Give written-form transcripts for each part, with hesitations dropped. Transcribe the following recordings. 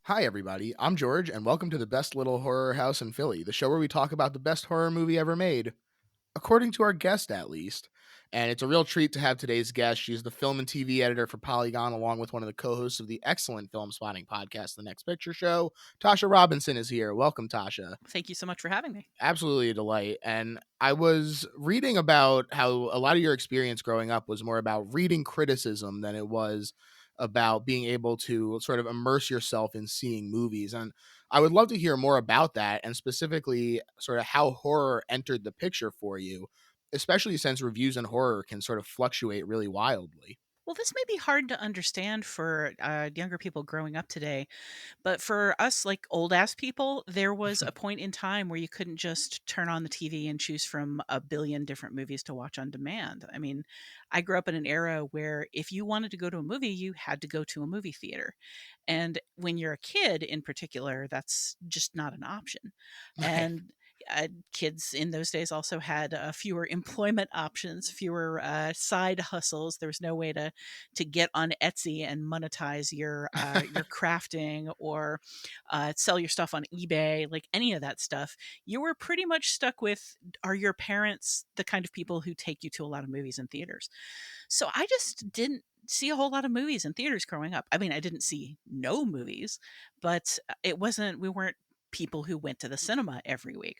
Hi, everybody. I'm George, and welcome to the best little horror house in Philly, the show where we talk about the best horror movie ever made, according to our guest, at least. And it's a real treat to have today's guest. She's the film and TV editor for Polygon, along with one of the co hosts of the excellent Filmspotting podcast, The Next Picture Show. Tasha Robinson is here. Welcome, Tasha. Thank you so much for having me. Absolutely a delight. And I was reading about how a lot of your experience growing up was more about reading criticism than it was about being able to sort of immerse yourself in seeing movies. And I would love to hear more about that and specifically sort of how horror entered the picture for you, especially since reviews in horror can sort of fluctuate really wildly. Well, this may be hard to understand for younger people growing up today, but for us, like old ass people, there was a point in time where you couldn't just turn on the TV and choose from a billion different movies to watch on demand. I mean, I grew up in an era where if you wanted to go to a movie, you had to go to a movie theater. And when you're a kid in particular, that's just not an option. Right. And kids in those days also had fewer employment options, fewer side hustles. There was no way to get on Etsy and monetize your crafting or sell your stuff on eBay, like any of that stuff. You were pretty much stuck with, are your parents the kind of people who take you to a lot of movies and theaters? So I just didn't see a whole lot of movies in theaters growing up. I mean, I didn't see no movies, but we weren't people who went to the cinema every week.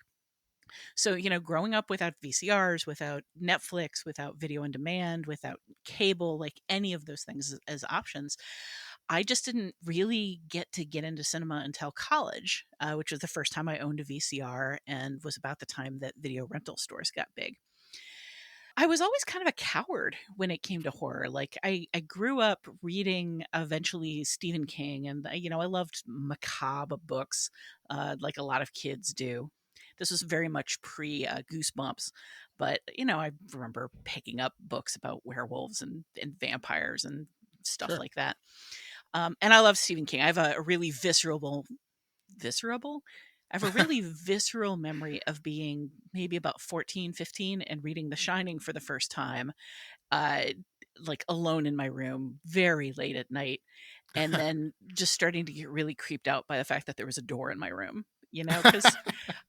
So, growing up without VCRs, without Netflix, without video on demand, without cable, like any of those things as options, I just didn't really get into cinema until college, which was the first time I owned a VCR and was about the time that video rental stores got big. I was always kind of a coward when it came to horror. Like I grew up reading eventually Stephen King, and I loved macabre books, like a lot of kids do. This was very much pre Goosebumps, but I remember picking up books about werewolves and vampires and stuff Sure. like that. And I love Stephen King. I have a really visceral I have a really visceral memory of being maybe about 14, 15, and reading The Shining for the first time, uh, like alone in my room very late at night, and then just starting to get really creeped out by the fact that there was a door in my room, because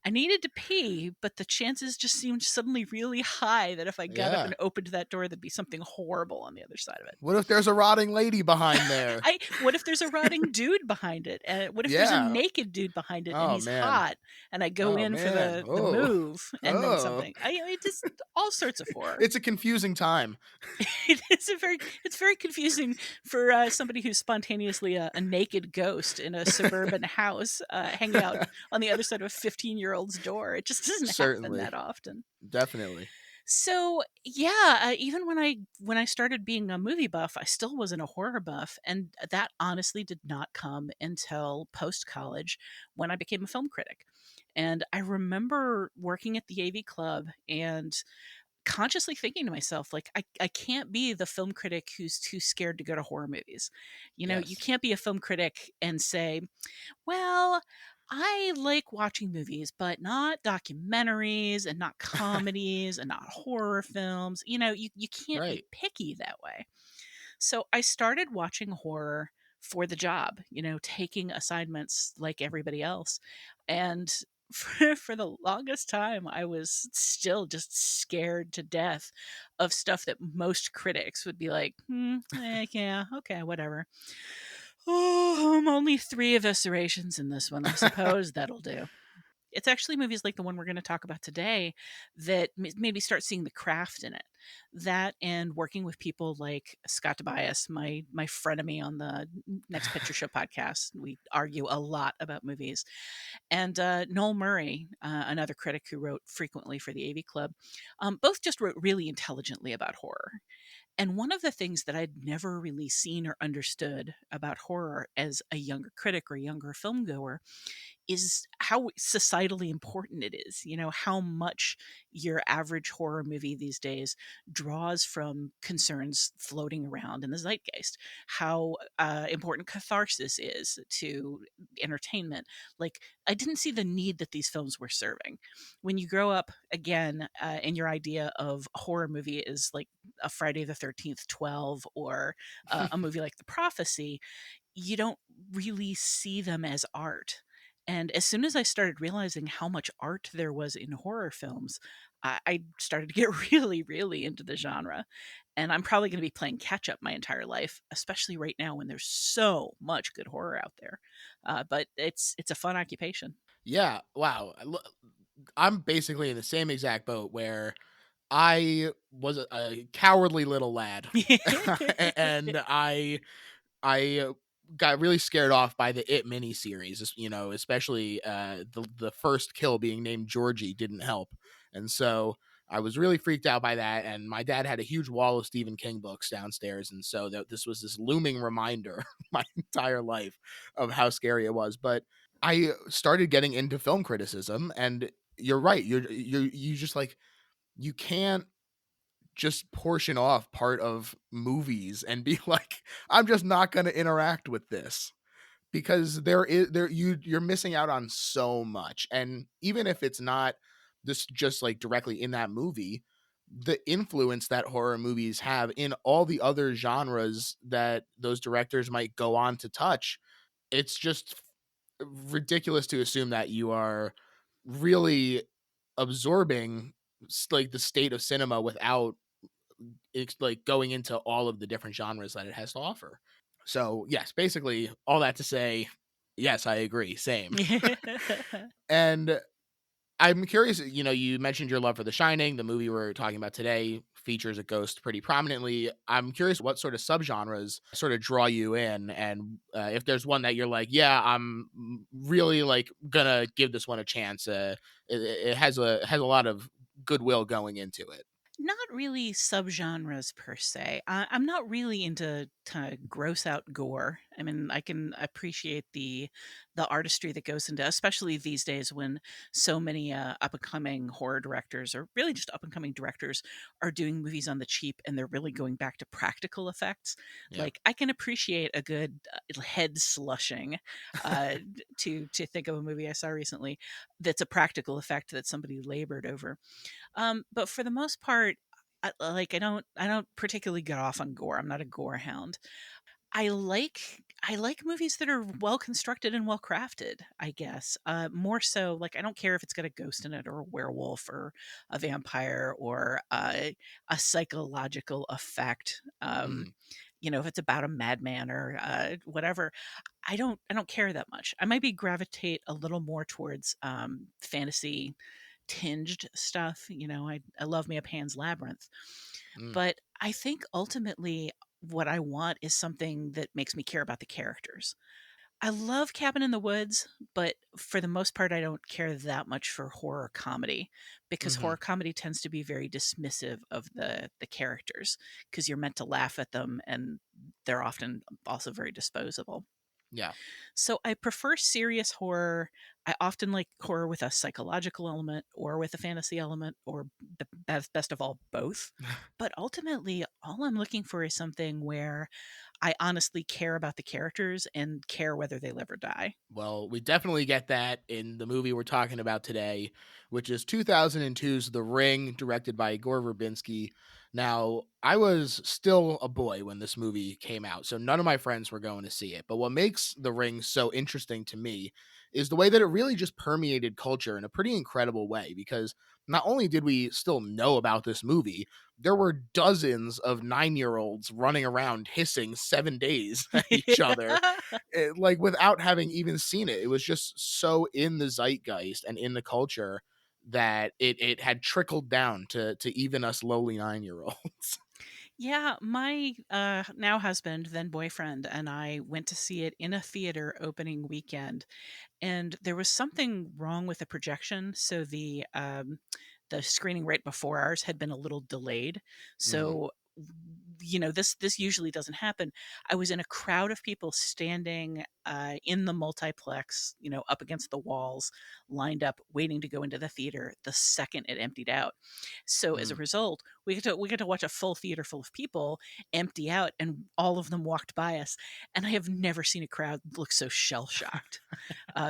I needed to pee, but the chances just seemed suddenly really high that if I got up Yeah. and opened that door, there'd be something horrible on the other side of it. What if there's a rotting lady behind there? I What if there's a rotting dude behind it? And what if there's a Yeah. naked dude behind it and Oh, he's man. hot and I go Oh, in for man. the Oh. move and then Oh. something. It just all sorts of horror. It's a confusing time. It's very confusing for somebody who's spontaneously a naked ghost in a suburban house hanging out on the other side of a 15-year-old's door. It just doesn't happen Certainly. that often. Definitely. So yeah, even when I started being a movie buff, I still wasn't a horror buff, and that honestly did not come until post college when I became a film critic. And I remember working at the AV Club and consciously thinking to myself, like, I can't be the film critic who's too scared to go to horror movies. You Yes. can't be a film critic and say, well, I like watching movies, but not documentaries and not comedies and not horror films. You can't be Right. picky that way. So I started watching horror for the job, taking assignments like everybody else. And for the longest time, I was still just scared to death of stuff that most critics would be like, yeah, okay, whatever. Oh, only three eviscerations in this one. I suppose that'll do. It's actually movies like the one we're going to talk about today that maybe start seeing the craft in it. That and working with people like Scott Tobias, my frenemy on the Next Picture Show podcast. We argue a lot about movies. And Noel Murray, another critic who wrote frequently for the AV Club, both just wrote really intelligently about horror. And one of the things that I'd never really seen or understood about horror as a younger critic or younger film goer is how societally important it is. How much your average horror movie these days draws from concerns floating around in the zeitgeist, how important catharsis is to entertainment. Like, I didn't see the need that these films were serving. When you grow up again, and your idea of a horror movie is like a Friday the 13th 12 or a movie like The Prophecy, you don't really see them as art. And as soon as I started realizing how much art there was in horror films, I started to get really, really into the genre. And I'm probably going to be playing catch up my entire life, especially right now when there's so much good horror out there. But it's a fun occupation. Yeah, wow. I'm basically in the same exact boat where I was a cowardly little lad, and I got really scared off by the It miniseries, especially the first kill being named Georgie didn't help, and so I was really freaked out by that. And my dad had a huge wall of Stephen King books downstairs, and so this was this looming reminder my entire life of how scary it was. But I started getting into film criticism, and you're right. You just like you can't just portion off part of movies and be like, I'm just not going to interact with this because you're missing out on so much. And even if it's not this just like directly in that movie, the influence that horror movies have in all the other genres that those directors might go on to touch, it's just ridiculous to assume that you are really absorbing like the state of cinema without like going into all of the different genres that it has to offer. So yes, basically all that to say, yes, I agree. Same. And I'm curious, you mentioned your love for The Shining. The movie we're talking about today features a ghost pretty prominently. I'm curious what sort of subgenres sort of draw you in, and if there's one that you're like, yeah, I'm really like gonna give this one a chance. It has a lot of goodwill going into it. Not really subgenres per se. I'm not really into gross out gore. I mean, I can appreciate the artistry that goes into, especially these days when so many up and coming horror directors, or really just up and coming directors, are doing movies on the cheap and they're really going back to practical effects. Yeah. Like I can appreciate a good head slushing. To think of a movie I saw recently that's a practical effect that somebody labored over, but for the most part, I don't particularly get off on gore. I'm not a gore hound. I like movies that are well constructed and well crafted, I guess. More so, like I don't care if it's got a ghost in it or a werewolf or a vampire or a psychological effect. Mhm. If it's about a madman or whatever, I don't care that much. I maybe gravitate a little more towards fantasy tinged stuff. I love me a Pan's Labyrinth, Mm. but I think ultimately what I want is something that makes me care about the characters. I love Cabin in the Woods, but for the most part, I don't care that much for horror comedy because horror Mhm. comedy tends to be very dismissive of the characters because you're meant to laugh at them and they're often also very disposable. Yeah. So I prefer serious horror. I often like horror with a psychological element or with a fantasy element, or best of all, both. But ultimately, all I'm looking for is something where I honestly care about the characters and care whether they live or die. Well, we definitely get that in the movie we're talking about today, which is 2002's The Ring, directed by Gore Verbinski. Now, I was still a boy when this movie came out, so none of my friends were going to see it. But what makes The Ring so interesting to me is the way that it really just permeated culture in a pretty incredible way, because not only did we still know about this movie, there were dozens of 9-year-olds running around hissing 7 days at each other like without having even seen it. It was just so in the zeitgeist and in the culture that it had trickled down to even us lowly 9-year-olds. Yeah, my now husband, then boyfriend, and I went to see it in a theater opening weekend, and there was something wrong with the projection. So the screening right before ours had been a little delayed. Mhm. So this usually doesn't happen. I was in a crowd of people standing in the multiplex, up against the walls, lined up, waiting to go into the theater the second it emptied out. So as a Mm. result, we get to watch a full theater full of people empty out, and all of them walked by us. And I have never seen a crowd look so shell shocked.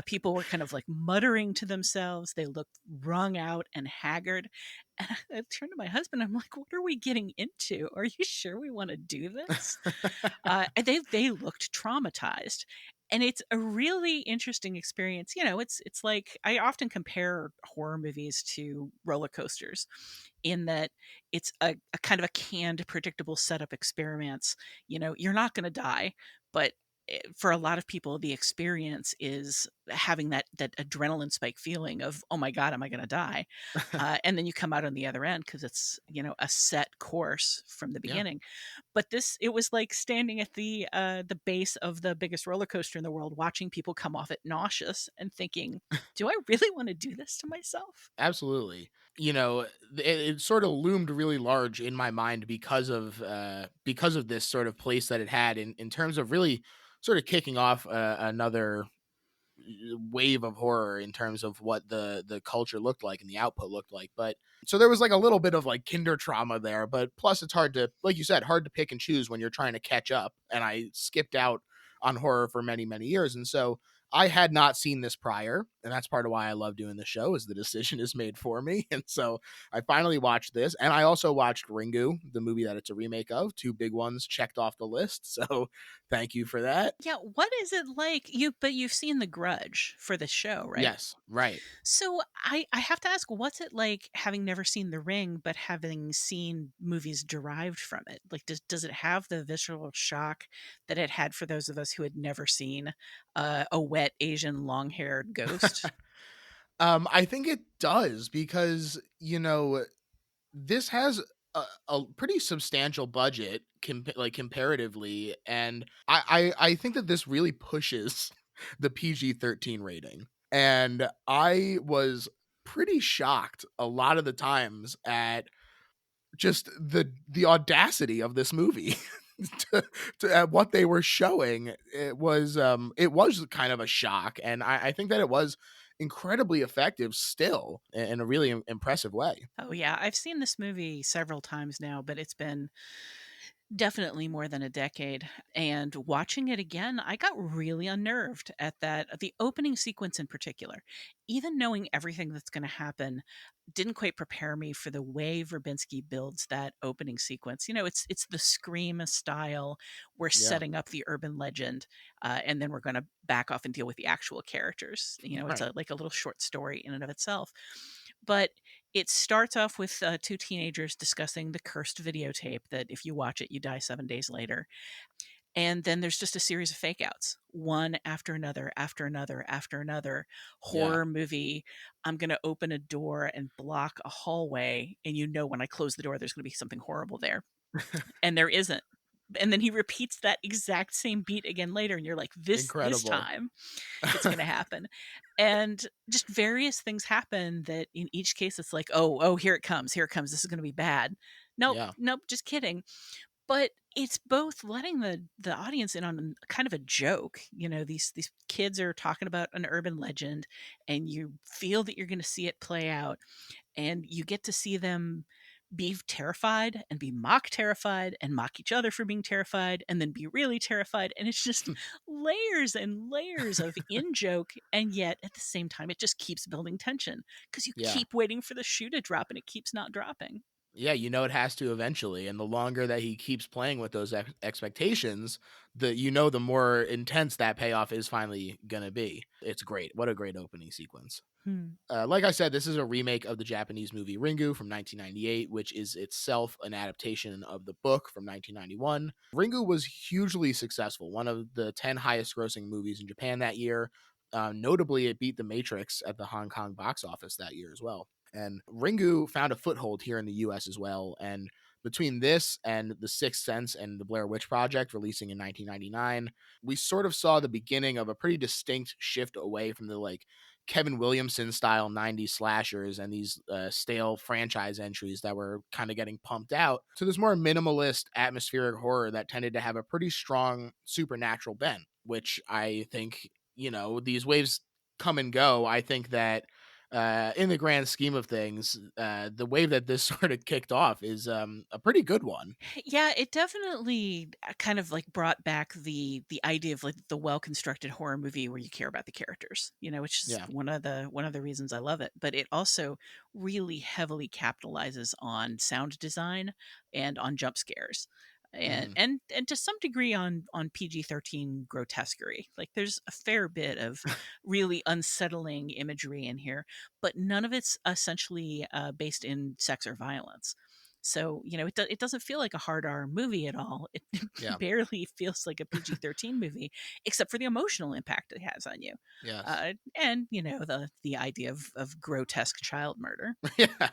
People were kind of like muttering to themselves. They looked wrung out and haggard. And I turned to my husband. I'm like, "What are we getting into? Are you sure we want to do this?" And they looked traumatized. And it's a really interesting experience. It's like I often compare horror movies to roller coasters in that it's a kind of a canned, predictable setup experiments. You're not going to die, but for a lot of people, the experience is having that adrenaline spike feeling of, oh my god, am I going to die? And then you come out on the other end because it's a set course from the Yeah. beginning. But it was like standing at the base of the biggest roller coaster in the world, watching people come off it nauseous and thinking, "Do I really wanna do this to myself?" Absolutely. You know, it sort of loomed really large in my mind because of this sort of place that it had in terms of really sort of kicking off another wave of horror in terms of what the culture looked like and the output looked like. But so there was like a little bit of like kinder trauma there, but plus it's hard to, like you said, hard to pick and choose when you're trying to catch up. And I skipped out on horror for many years, and so I had not seen this prior, and that's part of why I love doing the show is the decision is made for me. And so I finally watched this, and I also watched Ringu, the movie that it's a remake of. Two big ones checked off the list, so thank you for that. Yeah, what is it like? But you've seen The Grudge for the show, right? Yes, right. So I have to ask, what's it like having never seen The Ring, but having seen movies derived from it? Like, does it have the visceral shock that it had for those of us who had never seen a wet Asian long haired ghost? I think it does because, this has a pretty substantial budget like comparatively, and I think that this really pushes the PG-13 rating. And I was pretty shocked a lot of the times at just the audacity of this movie. to, at what they were showing. It was kind of a shock, and I think that it was incredibly effective still in a really impressive way. Oh yeah, I've seen this movie several times now, but it's been definitely more than a decade. And watching it again, I got really unnerved at the opening sequence in particular. Even knowing everything that's going to happen didn't quite prepare me for the way Verbinski builds that opening sequence. It's the Scream style. We're Yeah. setting up the urban legend, and then we're going to back off and deal with the actual characters. It's Right. like a little short story in and of itself. But it starts off with two teenagers discussing the cursed videotape that if you watch it, you die 7 days later. And then there's just a series of fake outs, one after another, after another, after another. Yeah. Horror movie. I'm going to open a door and block a hallway. And when I close the door, there's going to be something horrible there. And there isn't. And then he repeats that exact same beat again later. And you're like, this Incredible. time it's going to happen. And just various things happen that in each case it's like, oh, here it comes, here it comes, this is going to be bad. Nope, Yeah. nope, just kidding. But it's both letting the audience in on kind of a joke. These kids are talking about an urban legend, and you feel that you're going to see it play out, and you get to see them be terrified and be mock terrified and mock each other for being terrified and then be really terrified, and it's just layers and layers of in joke, and yet at the same time it just keeps building tension because you Yeah. keep waiting for the shoe to drop and it keeps not dropping. Yeah, it has to eventually, and the longer that he keeps playing with those expectations, the more intense that payoff is finally gonna be. It's great. What a great opening sequence. Hmm. Like I said, this is a remake of the Japanese movie Ringu from 1998, which is itself an adaptation of the book from 1991. Ringu was hugely successful, one of the 10 highest grossing movies in Japan that year. Notably, it beat The Matrix at the Hong Kong box office that year as well. And Ringu found a foothold here in the US as well. And between this and The Sixth Sense and The Blair Witch Project releasing in 1999, we sort of saw the beginning of a pretty distinct shift away from the like Kevin Williamson style 90s slashers and these stale franchise entries that were kind of getting pumped out to this more minimalist atmospheric horror that tended to have a pretty strong supernatural bent, which I think, these waves come and go. I think that in the grand scheme of things, the wave that this sort of kicked off is a pretty good one. Yeah, it definitely kind of like brought back the idea of like the well constructed horror movie where you care about the characters, which is Yeah. one of the reasons I love it. But it also really heavily capitalizes on sound design and on jump scares. and Mhm. and to some degree on PG-13 grotesquerie. Like there's a fair bit of really unsettling imagery in here, but none of it's essentially based in sex or violence. So, it doesn't feel like a hard R movie at all. It Yeah. barely feels like a PG-13 movie, except for the emotional impact it has on you. Yes. And, the idea of grotesque child murder. Yeah.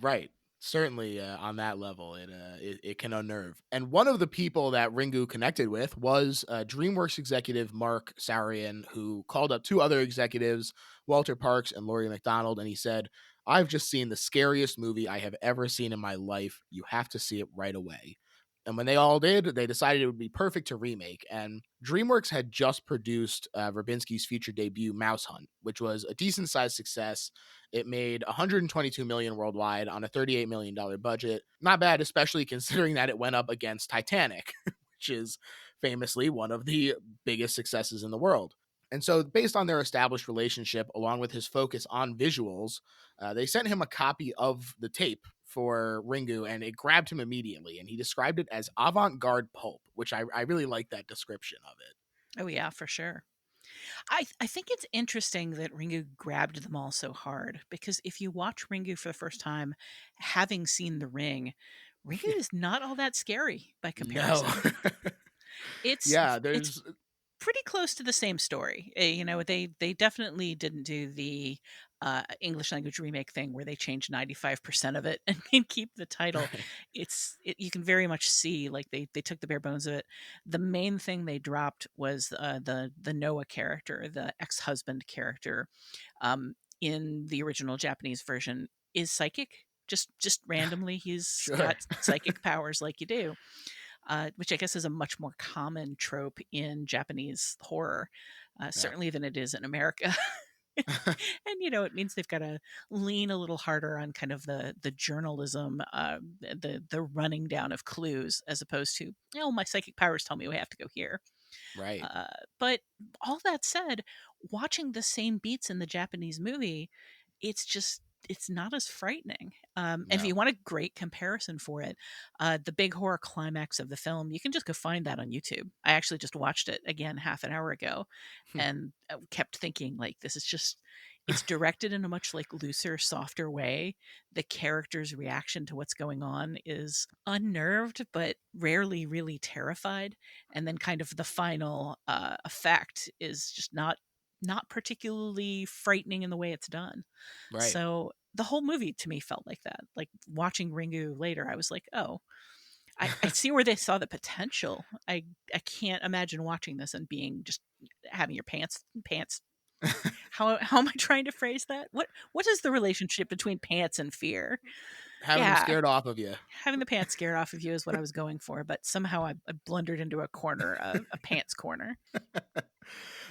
Right. Certainly, on that level, it can unnerve. And one of the people that Ringu connected with was DreamWorks executive Mark Sarian, who called up two other executives, Walter Parks and Laurie McDonald, and he said, "I've just seen the scariest movie I have ever seen in my life. You have to see it right away." And when they all did, they decided it would be perfect to remake. And DreamWorks had just produced Verbinski's feature debut, Mouse Hunt, which was a decent sized success. It made 122 million worldwide on a $38 million budget. Not bad, especially considering that it went up against Titanic, which is famously one of the biggest successes in the world. And so, based on their established relationship, along with his focus on visuals, they sent him a copy of the tape for Ringu, and it grabbed him immediately. And he described it as avant-garde pulp, which I really like that description of it. Oh yeah, for sure. I think it's interesting that Ringu grabbed them all so hard because if you watch Ringu for the first time, having seen The Ring, Ringu is not all that scary by No. comparison. It's Yeah, it's there's pretty close to the same story. They definitely didn't do the English language remake thing where they changed 95% of it and keep the title. right. You can very much see like they took the bare bones of it. The main thing they dropped was the Noah character, the ex husband character, in the original Japanese version is psychic. Just randomly, he's Sure. got psychic powers like you do, which I guess is a much more common trope in Japanese horror, Yeah. certainly than it is in America. And it means they've got to lean a little harder on kind of the journalism, the running down of clues, as opposed to, oh, my psychic powers tell me we have to go here. Right. Uh, but all that said, watching the same beats in the Japanese movie, it's not as frightening. And if No. you want a great comparison for it, the big horror climax of the film, you can just go find that on YouTube. I actually just watched it again half an hour ago, and kept thinking like this is just. It's directed in a much like looser, softer way. The character's reaction to what's going on is unnerved, but rarely really terrified, and then kind of the final effect is just not particularly frightening in the way it's done. Right. So the whole movie to me felt like that. Like watching Ringu later, I was like, oh, I see where they saw the potential. I can't imagine watching this and being just having your pants. How am I trying to phrase that? What is the relationship between pants and fear? Having them Yeah, scared off of you. having the pants scared off of you is what I was going for, but somehow I blundered into a corner, a pants corner.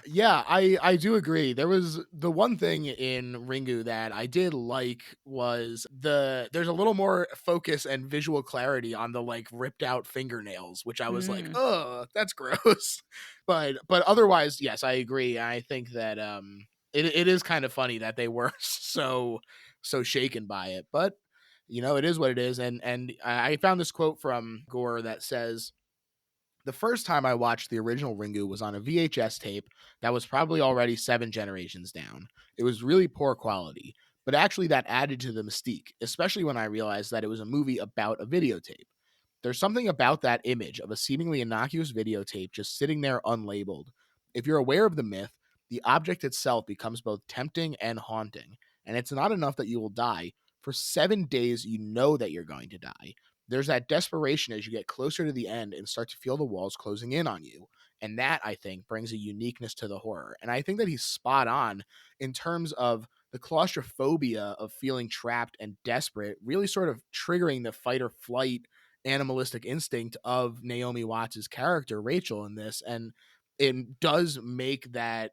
Yeah, I do agree. There was the one thing in Ringu that I did like was there's a little more focus and visual clarity on the like ripped out fingernails, which I was like, Mm. "Oh, that's gross." But otherwise, yes, I agree. I think that it is kind of funny that they were so shaken by it. But it is what it is. And I found this quote from Gore that says, "The first time I watched the original Ringu was on a VHS tape that was probably already 7 generations down. It was really poor quality, but actually that added to the mystique, especially when I realized that it was a movie about a videotape. There's something about that image of a seemingly innocuous videotape just sitting there unlabeled. If you're aware of the myth, the object itself becomes both tempting and haunting, and it's not enough that you will die. For 7 days, you know that you're going to die. There's that desperation as you get closer to the end and start to feel the walls closing in on you. And that, I think, brings a uniqueness to the horror. And I think that he's spot on in terms of the claustrophobia of feeling trapped and desperate, really sort of triggering the fight or flight animalistic instinct of Naomi Watts' character, Rachel, in this. And it does make that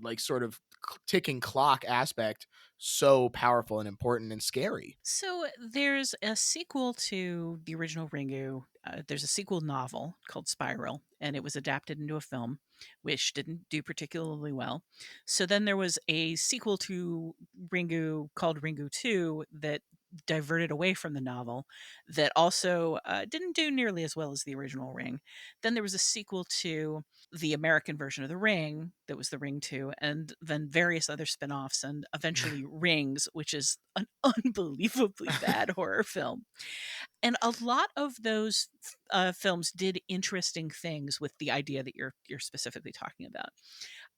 like sort of ticking clock aspect so powerful and important and scary. So there's a sequel to the original Ringu. There's a sequel novel called Spiral, and it was adapted into a film, which didn't do particularly well. So then there was a sequel to Ringu called Ringu 2 that diverted away from the novel that also didn't do nearly as well as the original Ring. Then there was a sequel to the American version of The Ring that was The Ring 2, and then various other spin offs, and eventually Rings, which is an unbelievably bad horror film. And a lot of those films did interesting things with the idea that you're specifically talking about.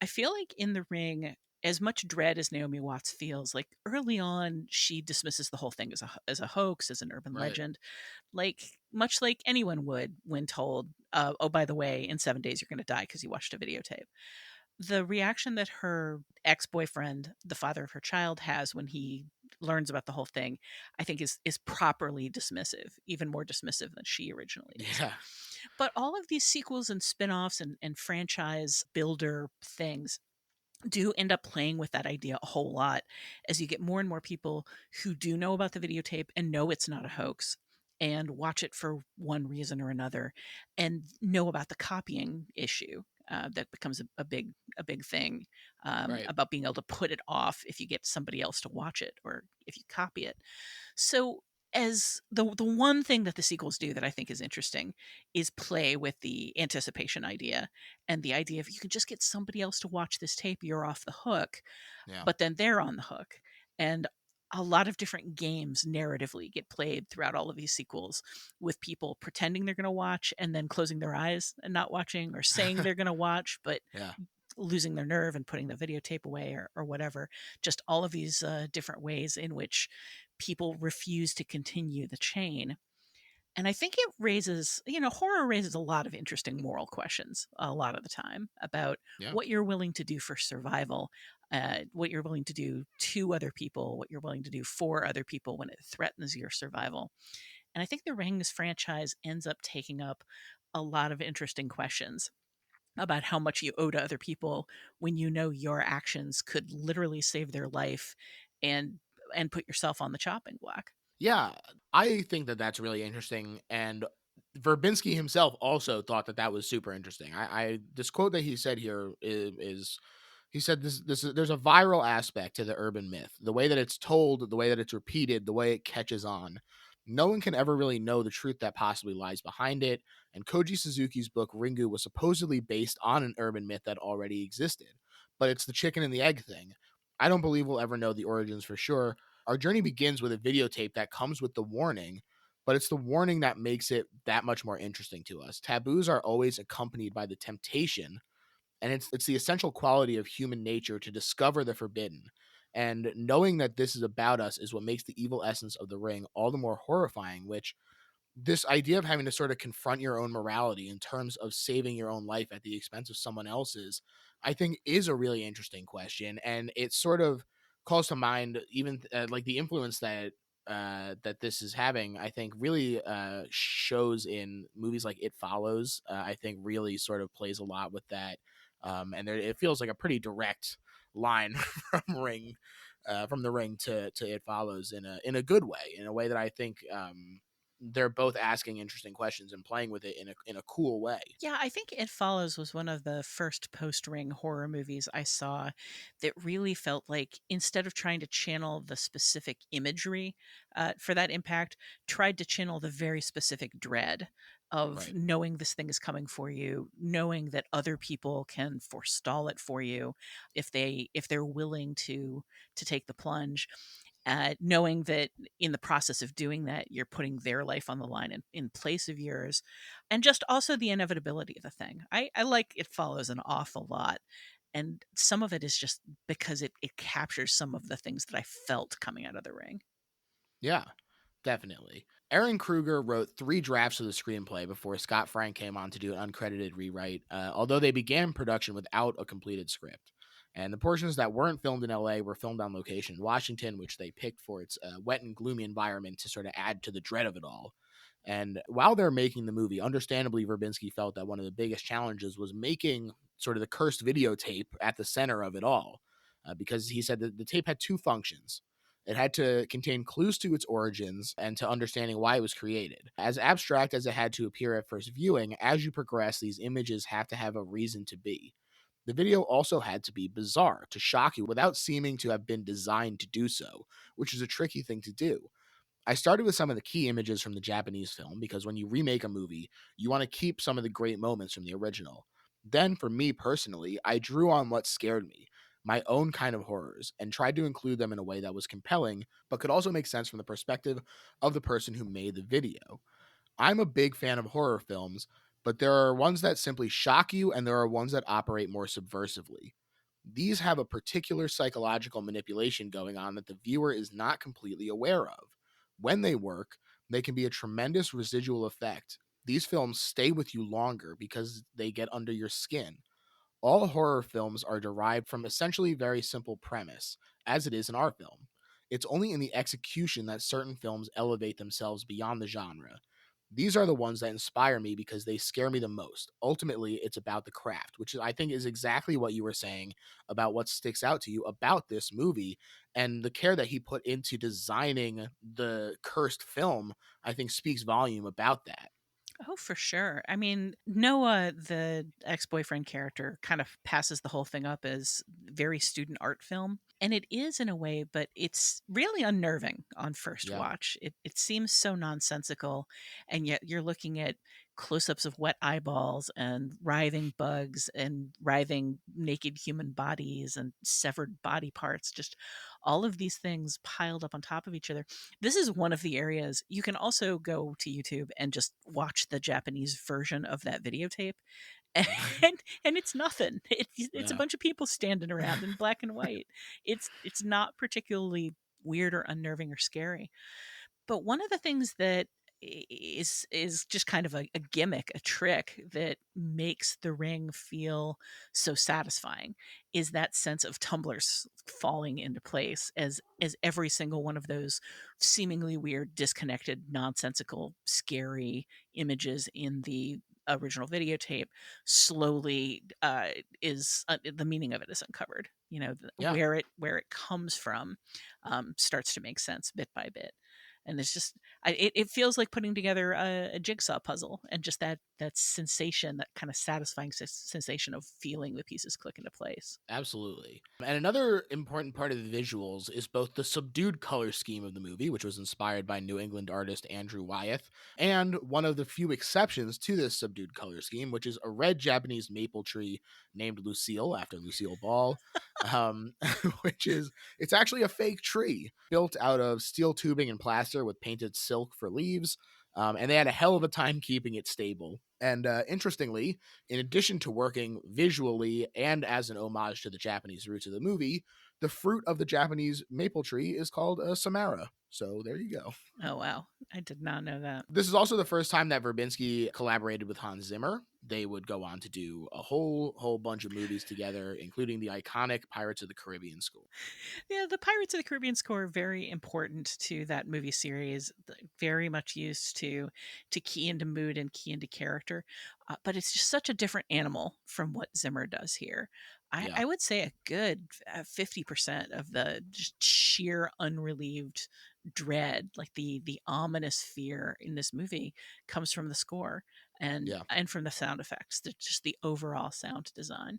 I feel like in The Ring, as much dread as Naomi Watts feels, like early on, she dismisses the whole thing as a hoax, as an urban Right. legend, like much like anyone would when told, "Oh, by the way, in 7 days you're going to die because you watched a videotape." The reaction that her ex-boyfriend, the father of her child, has when he learns about the whole thing, I think is properly dismissive, even more dismissive than she originally is. Yeah. But all of these sequels and spin-offs and franchise builder things do end up playing with that idea a whole lot as you get more and more people who do know about the videotape and know it's not a hoax and watch it for one reason or another and know about the copying issue that becomes a big thing Right. about being able to put it off if you get somebody else to watch it or if you copy it. So as the one thing that the sequels do that I think is interesting is play with the anticipation idea and the idea of you can just get somebody else to watch this tape, you're off the hook, Yeah. but then they're on the hook. And a lot of different games narratively get played throughout all of these sequels with people pretending they're going to watch and then closing their eyes and not watching, or saying they're going to watch but Yeah. losing their nerve and putting the videotape away, or whatever. Just all of these different ways in which people refuse to continue the chain. And I think it raises, horror raises a lot of interesting moral questions a lot of the time about Yeah. what you're willing to do for survival, what you're willing to do to other people, what you're willing to do for other people when it threatens your survival. And I think the Rings franchise ends up taking up a lot of interesting questions about how much you owe to other people when you know your actions could literally save their life and put yourself on the chopping block. Yeah, I think that that's really interesting, and Verbinski himself also thought that that was super interesting. I this quote that he said here is he said there's a viral aspect to the urban myth, the way that it's told, the way that it's repeated, the way it catches on. No one can ever really know the truth that possibly lies behind it. And Koji Suzuki's book Ringu was supposedly based on an urban myth that already existed, but it's the chicken and the egg thing. I don't believe we'll ever know the origins for sure. Our journey begins with a videotape that comes with the warning, but it's the warning that makes it that much more interesting to us. Taboos are always accompanied by the temptation, and it's the essential quality of human nature to discover the forbidden. And knowing that this is about us is what makes the evil essence of the ring all the more horrifying, which this idea of having to sort of confront your own morality in terms of saving your own life at the expense of someone else's, I think is a really interesting question. And it sort of calls to mind even like the influence that that this is having. I think really shows in movies like It Follows. I think really sort of plays a lot with that, and it feels like a pretty direct line from the ring to It Follows in a good way, in a way that I think they're both asking interesting questions and playing with it in a cool way. Yeah, I think It Follows was one of the first post Ring horror movies I saw that really felt like, instead of trying to channel the specific imagery for that impact, tried to channel the very specific dread of Right. knowing this thing is coming for you, knowing that other people can forestall it for you if they're willing to take the plunge, knowing that in the process of doing that, you're putting their life on the line in place of yours, and just also the inevitability of the thing. I like It Follows an awful lot. And some of it is just because it captures some of the things that I felt coming out of the ring. Yeah, definitely. Aaron Kruger wrote three drafts of the screenplay before Scott Frank came on to do an uncredited rewrite, although they began production without a completed script. And the portions that weren't filmed in LA were filmed on location in Washington, which they picked for its wet and gloomy environment to sort of add to the dread of it all. And while they're making the movie, understandably, Verbinski felt that one of the biggest challenges was making sort of the cursed videotape at the center of it all, because he said that the tape had two functions. It had to contain clues to its origins and to understanding why it was created. As abstract as it had to appear at first viewing, as you progress, these images have to have a reason to be. The video also had to be bizarre, to shock you without seeming to have been designed to do so, which is a tricky thing to do. I started with some of the key images from the Japanese film because when you remake a movie, you want to keep some of the great moments from the original. Then, for me personally, I drew on what scared me, my own kind of horrors, and tried to include them in a way that was compelling, but could also make sense from the perspective of the person who made the video. I'm a big fan of horror films, but there are ones that simply shock you and there are ones that operate more subversively. These have a particular psychological manipulation going on that the viewer is not completely aware of. When they work, they can be a tremendous residual effect. These films stay with you longer because they get under your skin. All horror films are derived from essentially very simple premise, as it is in our film. It's only in the execution that certain films elevate themselves beyond the genre. These are the ones that inspire me because they scare me the most. Ultimately, it's about the craft, which I think is exactly what you were saying about what sticks out to you about this movie and the care that he put into designing the cursed film, I think speaks volume about that. Oh, for sure. I mean, Noah, the ex-boyfriend character, kind of passes the whole thing up as very student art film. And it is in a way, but it's really unnerving on first Yeah. watch. It seems so nonsensical, and yet you're looking at close-ups of wet eyeballs and writhing bugs and writhing naked human bodies and severed body parts, just all of these things piled up on top of each other. This is one of the areas you can also go to YouTube and just watch the Japanese version of that videotape. And it's nothing. It's a Yeah. bunch of people standing around in black and white. It's not particularly weird or unnerving or scary. But one of the things that is just kind of a gimmick, a trick that makes the ring feel so satisfying is that sense of tumblers falling into place as every single one of those seemingly weird, disconnected, nonsensical, scary images in the original videotape slowly is the meaning of it is uncovered. You know, Yeah. where it comes from starts to make sense bit by bit, and it's just it feels like putting together a jigsaw puzzle, and just that sensation, that kind of satisfying sensation of feeling the pieces click into place. Absolutely. And another important part of the visuals is both the subdued color scheme of the movie, which was inspired by New England artist Andrew Wyeth, and one of the few exceptions to this subdued color scheme, which is a red Japanese maple tree named Lucille after Lucille Ball. Um, which is it's actually a fake tree built out of steel tubing and plaster with painted silk for leaves. And they had a hell of a time keeping it stable. And interestingly, in addition to working visually and as an homage to the Japanese roots of the movie, the fruit of the Japanese maple tree is called a samara. So there you go. Oh wow, I did not know that. This is also the first time that Verbinski collaborated with Hans Zimmer. They would go on to do a whole bunch of movies together, including the iconic Pirates of the Caribbean score. Yeah, the Pirates of the Caribbean score very important to that movie series. Very much used to key into mood and key into character, but it's just such a different animal from what Zimmer does here. Yeah, I would say a good 50% of the just sheer unrelieved dread, like the ominous fear in this movie, comes from the score yeah. and from the sound effects. Just the overall sound design,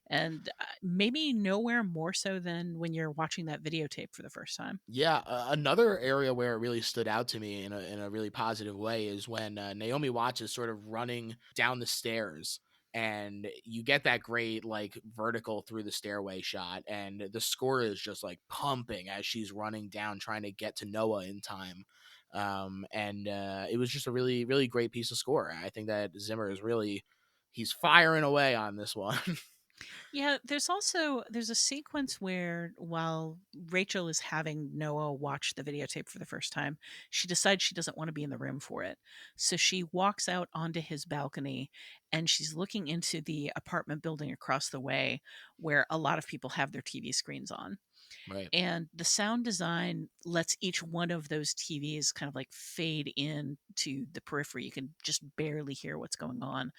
and maybe nowhere more so than when you're watching that videotape for the first time. Yeah, another area where it really stood out to me in a really positive way is when Naomi Watts is sort of running down the stairs, and you get that great like vertical through the stairway shot, and the score is just like pumping as she's running down, trying to get to Noah in time. And it was just a really great piece of score. I think that Zimmer is really he's firing away on this one. Yeah, there's a sequence where while Rachel is having Noah watch the videotape for the first time, she decides she doesn't want to be in the room for it. So she walks out onto his balcony and she's looking into the apartment building across the way where a lot of people have their TV screens on. Right. And the sound design lets each one of those TVs kind of like fade in to the periphery. You can just barely hear what's going on,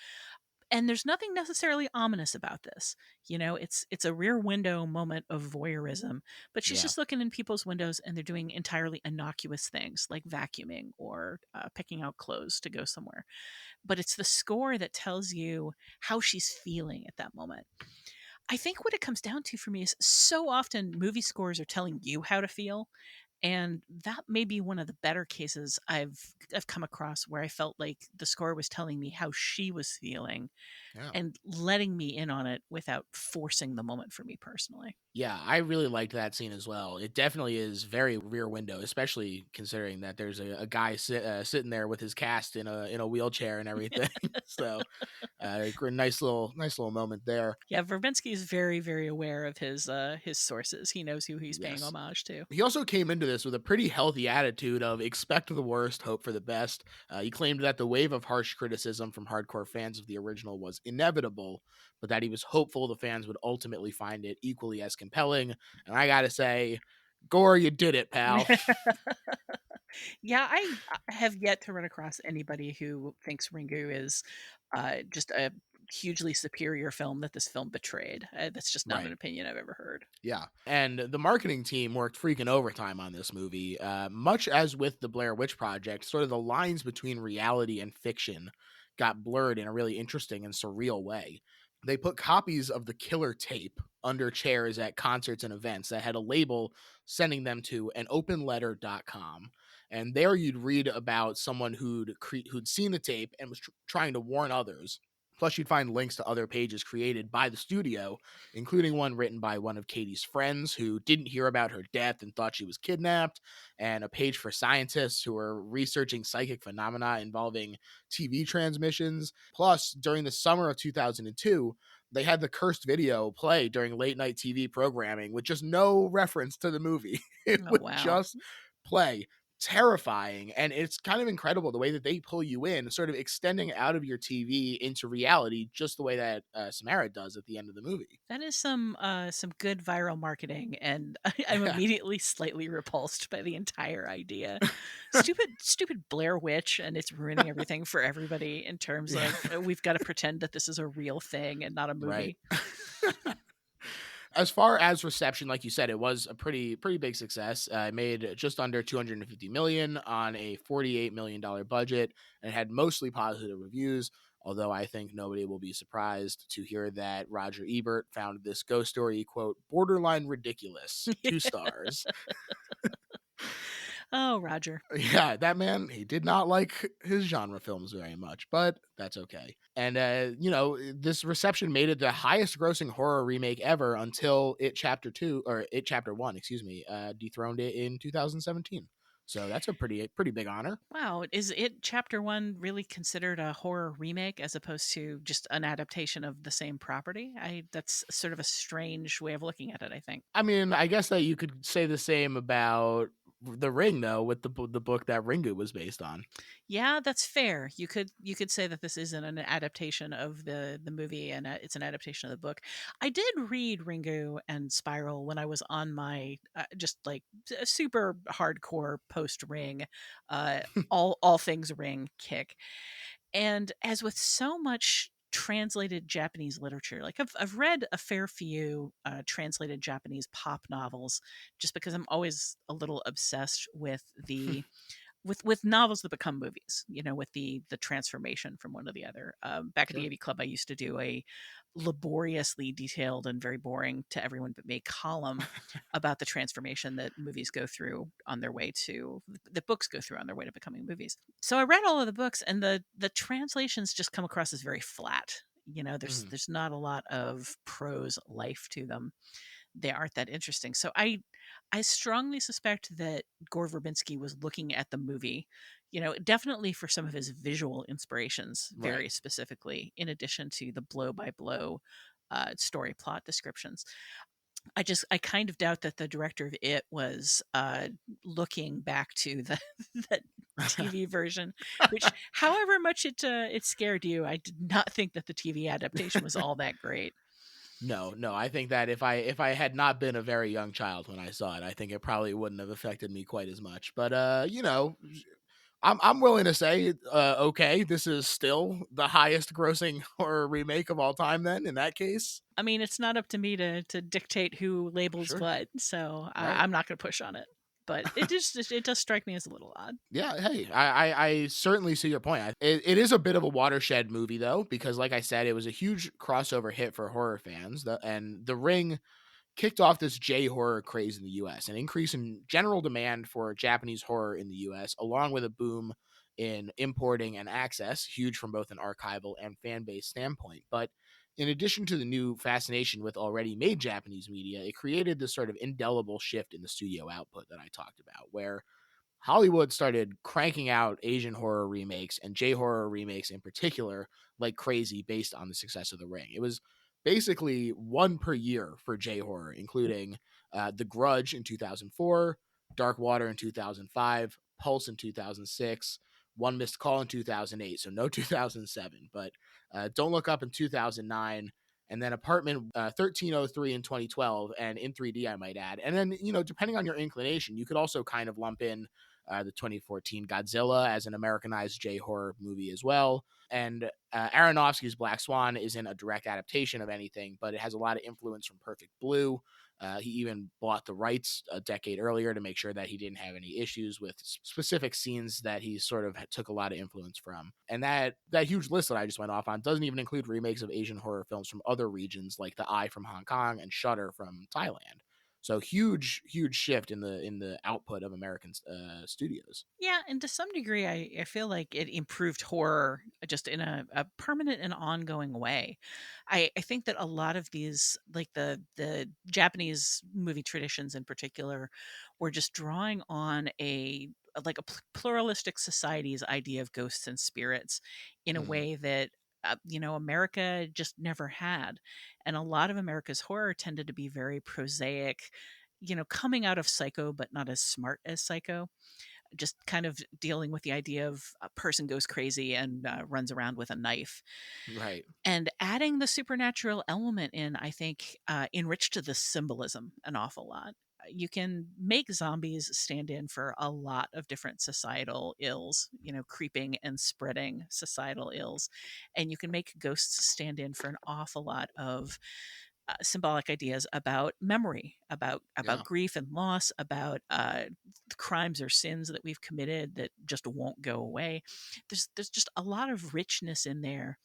and there's nothing necessarily ominous about this. You know, it's a rear window moment of voyeurism, but she's Yeah. just looking in people's windows and they're doing entirely innocuous things like vacuuming or picking out clothes to go somewhere. But it's the score that tells you how she's feeling at that moment. I think what it comes down to for me is so often movie scores are telling you how to feel, And that may be one of the better cases I've come across where I felt like the score was telling me how she was feeling Yeah. and letting me in on it without forcing the moment for me personally. Yeah, I really liked that scene as well. It definitely is very Rear Window, especially considering that there's a guy sitting there with his cast in a wheelchair and everything. So, nice little moment there. Yeah, Verbinski is very, very aware of his sources. He knows who he's paying Yes. homage to. He also came into this with a pretty healthy attitude of expect the worst, hope for the best. He claimed that the wave of harsh criticism from hardcore fans of the original was inevitable, but that he was hopeful the fans would ultimately find it equally as compelling. And I gotta say, Gore, you did it, pal. Yeah, I have yet to run across anybody who thinks Ringu is just a hugely superior film that this film betrayed. That's just not an Right. opinion I've ever heard. Yeah. And the marketing team worked freaking overtime on this movie. Much as with the Blair Witch Project, sort of the lines between reality and fiction got blurred in a really interesting and surreal way. They put copies of the killer tape under chairs at concerts and events that had a label sending them to anopenletter.com. And there you'd read about someone who'd seen the tape and was trying to warn others. Plus, you'd find links to other pages created by the studio, including one written by one of Katie's friends who didn't hear about her death and thought she was kidnapped, and a page for scientists who are researching psychic phenomena involving TV transmissions. Plus, during the summer of 2002, they had the cursed video play during late night TV programming with just no reference to the movie. It Oh would wow. just play. Terrifying. And it's kind of incredible the way that they pull you in, sort of extending out of your TV into reality, just the way that Samara does at the end of the movie. That is some good viral marketing, and I'm immediately slightly repulsed by the entire idea. Stupid Blair Witch, and it's ruining everything for everybody in terms Yeah. of we've got to pretend that this is a real thing and not a Right. movie. As far as reception, like you said, it was a pretty big success. It made just under 250 million on a 48 million dollar budget, and it had mostly positive reviews. Although I think nobody will be surprised to hear that Roger Ebert found this ghost story quote borderline ridiculous. 2 stars. Oh, Roger. Yeah, that man, he did not like his genre films very much, but that's okay. And, this reception made it the highest grossing horror remake ever until It Chapter 2, or It Chapter 1, excuse me, dethroned it in 2017. So that's a pretty big honor. Wow, is it Chapter 1 really considered a horror remake as opposed to just an adaptation of the same property? I That's sort of a strange way of looking at it, I think. I mean, I guess that you could say the same about The Ring, though, with the book that Ringu was based on. Yeah, that's fair. You could say that this isn't an adaptation of the movie, and it's an adaptation of the book. I did read Ringu and Spiral when I was on my just like a super hardcore post Ring, uh, all things Ring kick. And as with so much translated Japanese literature, like I've read a fair few translated Japanese pop novels, just because I'm always a little obsessed with the with novels that become movies, with the transformation from one to the other. Back at the Sure. AV Club, I used to do a laboriously detailed and very boring to everyone but me column about the transformation that movies go through on their way to that books go through on their way to becoming movies. So I read all of the books, and the translations just come across as very flat. Mhm. There's not a lot of prose life to them. They aren't that interesting. So I strongly suspect that Gore Verbinski was looking at the movie, definitely for some of his visual inspirations, very Right. specifically, in addition to the blow by blow story plot descriptions. I kind of doubt that the director of it was looking back to the that TV version, which, however much it scared you, I did not think that the TV adaptation was all that great. No, no, I think that if I had not been a very young child when I saw it, I think it probably wouldn't have affected me quite as much. But I'm willing to say, okay, this is still the highest grossing horror remake of all time. Then, in that case, I mean, it's not up to me to dictate who labels sure, what, so right? I'm not going to push on it. But it does strike me as a little odd. Yeah, hey, I certainly see your point. It is a bit of a watershed movie though, because like I said, it was a huge crossover hit for horror fans. And The Ring kicked off this J horror craze in the US, an increase in general demand for Japanese horror in the US, along with a boom in importing and access, huge from both an archival and fan base standpoint. But in addition to the new fascination with already made Japanese media, it created this sort of indelible shift in the studio output that I talked about, where Hollywood started cranking out Asian horror remakes and J horror remakes in particular like crazy based on the success of The Ring. It was basically one per year for J horror, including The Grudge in 2004, Dark Water in 2005, Pulse in 2006, One Missed Call in 2008. So no 2007, but Don't Look Up in 2009, and then Apartment 1303 in 2012, and in 3D, I might add. And then, depending on your inclination, you could also kind of lump in the 2014 Godzilla as an Americanized J horror movie as well. And Aronofsky's Black Swan isn't a direct adaptation of anything, but it has a lot of influence from Perfect Blue. He even bought the rights a decade earlier to make sure that he didn't have any issues with specific scenes that he sort of took a lot of influence from. And that huge list that I just went off on doesn't even include remakes of Asian horror films from other regions like The Eye from Hong Kong and Shutter from Thailand. So huge shift in the output of American studios. Yeah, and to some degree, I feel like it improved horror just in a permanent and ongoing way. I think that a lot of these, like the Japanese movie traditions in particular, were just drawing on like a pluralistic society's idea of ghosts and spirits in a Mhm. way that America just never had. And a lot of America's horror tended to be very prosaic, coming out of Psycho, but not as smart as Psycho, just kind of dealing with the idea of a person goes crazy and runs around with a knife. Right. And adding the supernatural element in, I think, enriched the symbolism an awful lot. You can make zombies stand in for a lot of different societal ills, creeping and spreading societal ills. And you can make ghosts stand in for an awful lot of symbolic ideas about memory, about Yeah. grief and loss, about crimes or sins that we've committed that just won't go away. There's just a lot of richness in there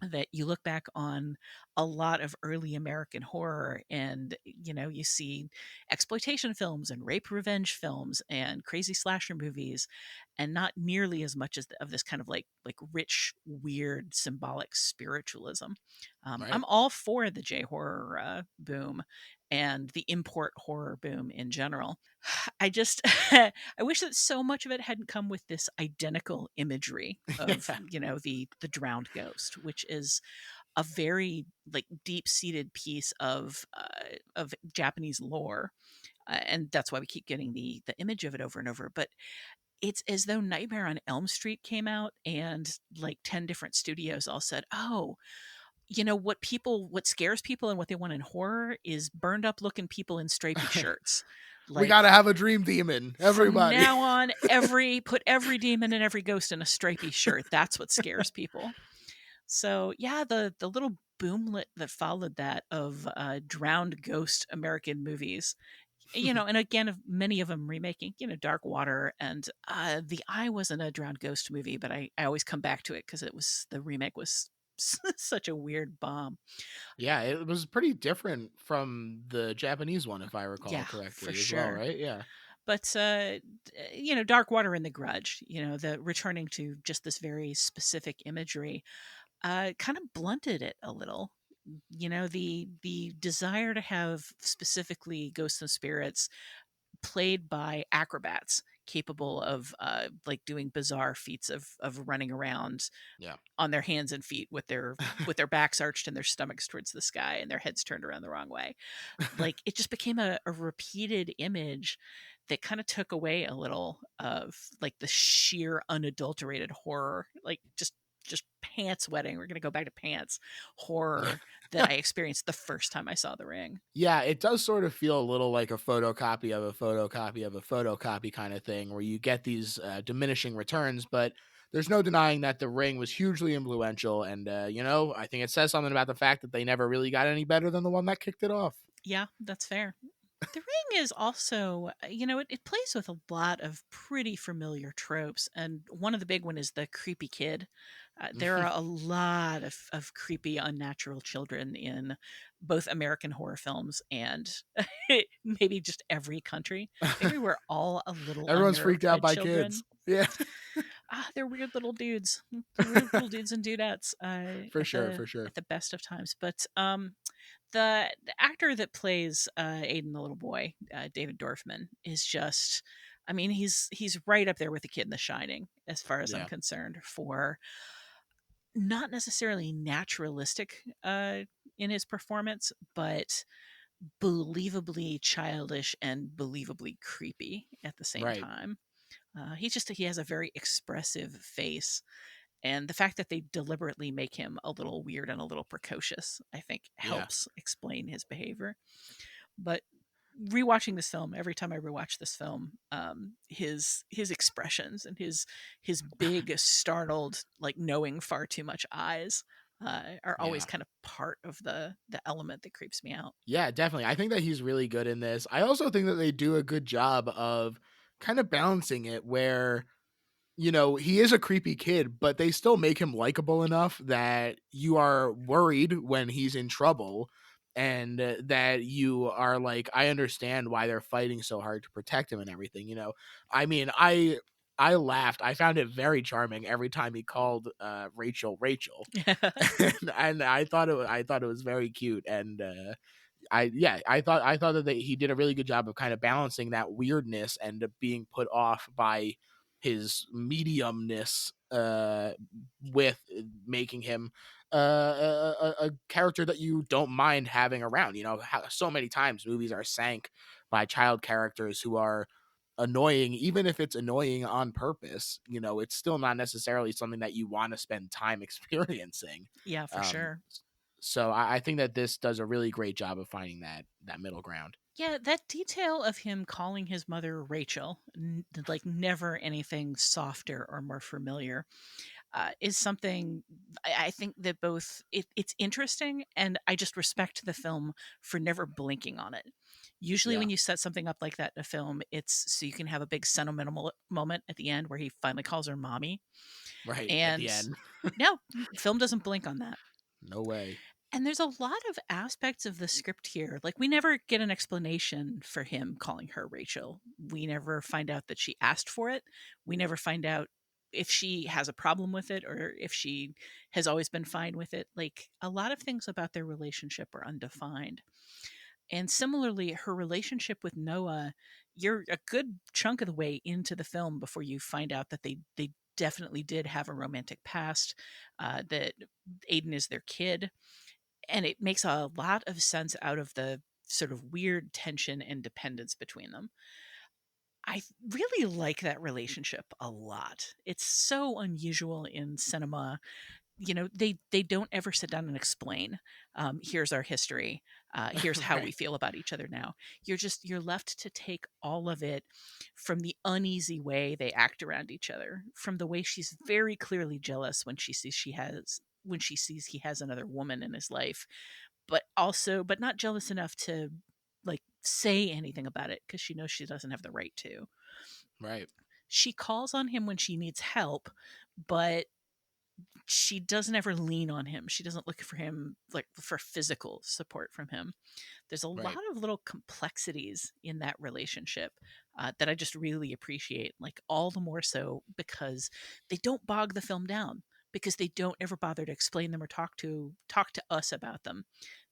that you look back on a lot of early American horror, and you see exploitation films and rape revenge films and crazy slasher movies, and not nearly as much as of this kind of like rich, weird, symbolic spiritualism. I'm Right. all for the J horror boom and the import horror boom in general. I just I wish that so much of it hadn't come with this identical imagery of, Yeah. the drowned ghost, which is a very like deep-seated piece of Japanese lore. And that's why we keep getting the image of it over and over. But it's as though Nightmare on Elm Street came out and like 10 different studios all said, "Oh, what scares people and what they want in horror is burned up looking people in stripy shirts." We Like, gotta have a dream demon, from everybody. now on, put every demon and every ghost in a stripy shirt. That's what scares people. So yeah, the little boomlet that followed that of drowned ghost American movies, and again, of many of them remaking, Dark Water, and The Eye wasn't a drowned ghost movie, but I always come back to it because the remake was such a weird bomb. Yeah, it was pretty different from the Japanese one, if I recall Yeah, for correctly, as well, sure. right? Yeah. But Dark Water and The Grudge, the returning to just this very specific imagery, kind of blunted it a little. The desire to have specifically ghosts and spirits played by acrobats capable of like doing bizarre feats of running around Yeah. on their hands and feet with their backs arched and their stomachs towards the sky and their heads turned around the wrong way. Like, it just became a repeated image that kind of took away a little of like the sheer unadulterated horror, like just pants wetting. We're gonna go back to pants Yeah. horror that I experienced the first time I saw The Ring. Yeah, it does sort of feel a little like a photocopy of a photocopy of a photocopy kind of thing where you get these diminishing returns, but there's no denying that The Ring was hugely influential. And, I think it says something about the fact that they never really got any better than the one that kicked it off. Yeah, that's fair. The Ring is also, it plays with a lot of pretty familiar tropes, and one of the big one is the creepy kid. There are a lot of creepy, unnatural children in both American horror films and maybe just every country. Maybe we're all a little Everyone's freaked unnerved out by by kids. children. Yeah, They're weird little dudes. They're weird little dudes and dudettes for sure, for sure. at the best of times. But the actor that plays Aiden, the little boy, David Dorfman, is just. I mean, he's right up there with the kid in The Shining, as far as I'm Yeah, concerned, for not necessarily naturalistic in his performance, but believably childish and believably creepy at the same right. time. He has a very expressive face, and the fact that they deliberately make him a little weird and a little precocious, I think, Yeah. helps explain his behavior. But rewatching this film, every time I rewatch this film, his expressions and his big, startled, like knowing far too much eyes are always Yeah. kind of part of the element that creeps me out. Yeah, definitely. I think that he's really good in this. I also think that they do a good job of kind of balancing it where, he is a creepy kid, but they still make him likable enough that you are worried when he's in trouble and that you are like, I understand why they're fighting so hard to protect him and everything. I mean, I laughed. I found it very charming every time he called Rachel Rachel. And I thought it was very cute and I thought that he did a really good job of kind of balancing that weirdness and being put off by his mediumness with making him a character that you don't mind having around. How so many times movies are sank by child characters who are annoying, even if it's annoying on purpose. It's still not necessarily something that you want to spend time experiencing. Yeah, for um sure. so I think that this does a really great job of finding that middle ground. Yeah, that detail of him calling his mother Rachel, like never anything softer or more familiar, is something I think that it's interesting, and I just respect the film for never blinking on it. Usually, Yeah, when you set something up like that in a film, it's so you can have a big sentimental moment at the end where he finally calls her mommy. right at the And end. no, film doesn't blink on that. No way. And there's a lot of aspects of the script here. Like, we never get an explanation for him calling her Rachel. We never find out that she asked for it. We never find out if she has a problem with it or if she has always been fine with it. Like, a lot of things about their relationship are undefined. And similarly, her relationship with Noah, you're a good chunk of the way into the film before you find out that they definitely did have a romantic past, that Aiden is their kid, and it makes a lot of sense out of the sort of weird tension and dependence between them. I really like that relationship a lot. It's so unusual in cinema. They don't ever sit down and explain, here's our history, here's how we Right, feel about each other now. You're left to take all of it from the uneasy way they act around each other, from the way she's very clearly jealous when she sees he has another woman in his life, but not jealous enough to like say anything about it because she knows she doesn't have the right to. right, She calls on him when she needs help, but she doesn't ever lean on him. She doesn't look for him like for physical support from him. There's a lot right. of little complexities in that relationship that I just really appreciate. Like, all the more so because they don't bog the film down, because they don't ever bother to explain them or talk to us about them.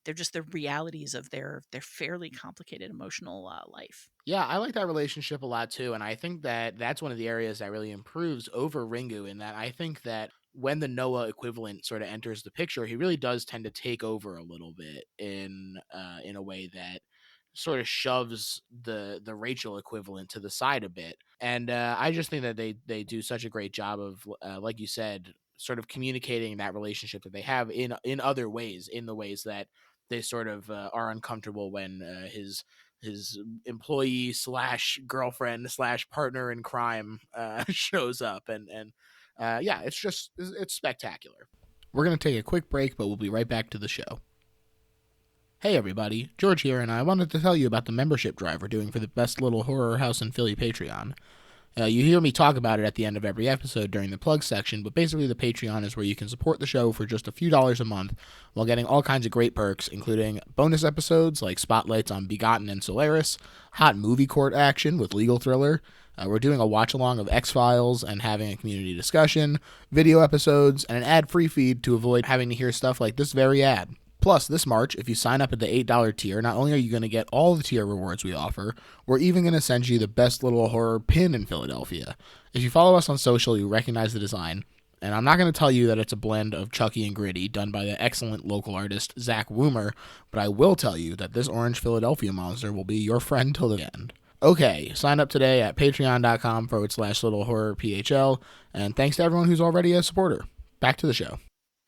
They're just the realities of their fairly complicated emotional life. Yeah, I like that relationship a lot too, and I think that that's one of the areas that really improves over Ringu. In that, I think that when the Noah equivalent sort of enters the picture, he really does tend to take over a little bit in a way that sort of shoves the Rachel equivalent to the side a bit. And I just think that they do such a great job of, like you said, sort of communicating that relationship that they have in other ways, in the ways that they sort of are uncomfortable when his employee slash girlfriend slash partner in crime shows up, and yeah, it's spectacular. We're gonna take a quick break, but we'll be right back to the show. Hey everybody, George here, and I wanted to tell you about the membership drive we're doing for the best little horror house in Philly Patreon. You hear me talk about it at the end of every episode during the plug section, but basically the Patreon is where you can support the show for just a few dollars a month while getting all kinds of great perks, including bonus episodes like spotlights on Begotten and Solaris, hot movie court action with Legal Thriller. We're doing a watch along of X-Files and having a community discussion, video episodes, and an ad-free feed to avoid having to hear stuff like this very ad. Plus, this March, if you sign up at the $8 tier, not only are you going to get all the tier rewards we offer, we're even going to send you the best little horror pin in Philadelphia. If you follow us on social, you recognize the design. And I'm not going to tell you that it's a blend of Chucky and Gritty done by the excellent local artist Zach Woomer, but I will tell you that this orange Philadelphia monster will be your friend till the end. Okay, sign up today at patreon.com/little horror PHL, and thanks to everyone who's already a supporter. Back to the show.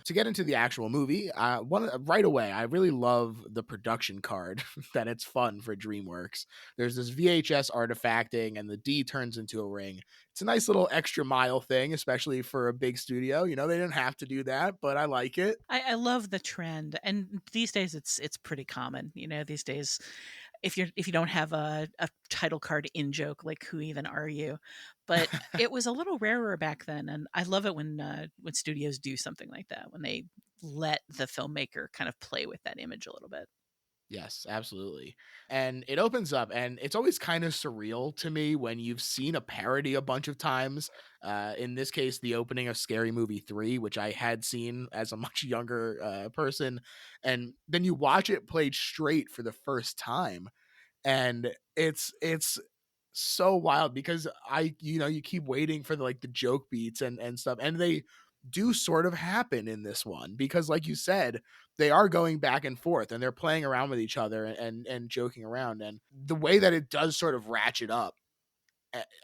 To get into the actual movie, right away, I really love the production card that it's fun for DreamWorks. There's this VHS artifacting, and the D turns into a ring. It's a nice little extra mile thing, especially for a big studio. You know, they didn't have to do that, but I like it. I love the trend, and these days it's pretty common. These days, if you don't have a title card in joke, like who even are you? But it was a little rarer back then, and I love it when studios do something like that, when they let the filmmaker kind of play with that image a little bit. Yes, absolutely. And it opens up, and it's always kind of surreal to me when you've seen a parody a bunch of times. In this case, the opening of Scary Movie 3, which I had seen as a much younger person. And then you watch it played straight for the first time. And it's so wild because you keep waiting for the joke beats and stuff, and they do sort of happen in this one because, like you said, they are going back and forth and they're playing around with each other and joking around, and the way that it does sort of ratchet up,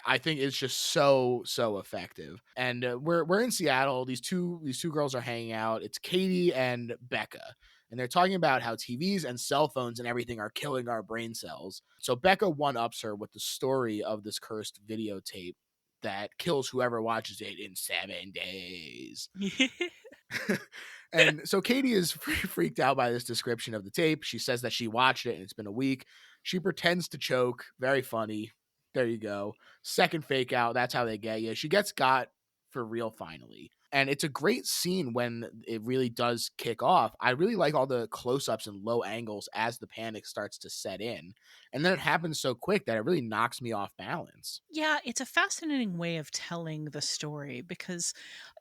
I think it's just so effective. And we're in Seattle. These two girls are hanging out. It's Katie and Becca, and they're talking about how TVs and cell phones and everything are killing our brain cells. So Becca one ups her with the story of this cursed videotape that kills whoever watches it in 7 days. And so Katie is freaked out by this description of the tape. She says that she watched it and it's been a week. She pretends to choke. Very funny. There you go. Second fake out. That's how they get you. She gets got for real finally. And it's a great scene when it really does kick off. I really like all the close ups and low angles as the panic starts to set in. And then it happens so quick that it really knocks me off balance. Yeah, it's a fascinating way of telling the story because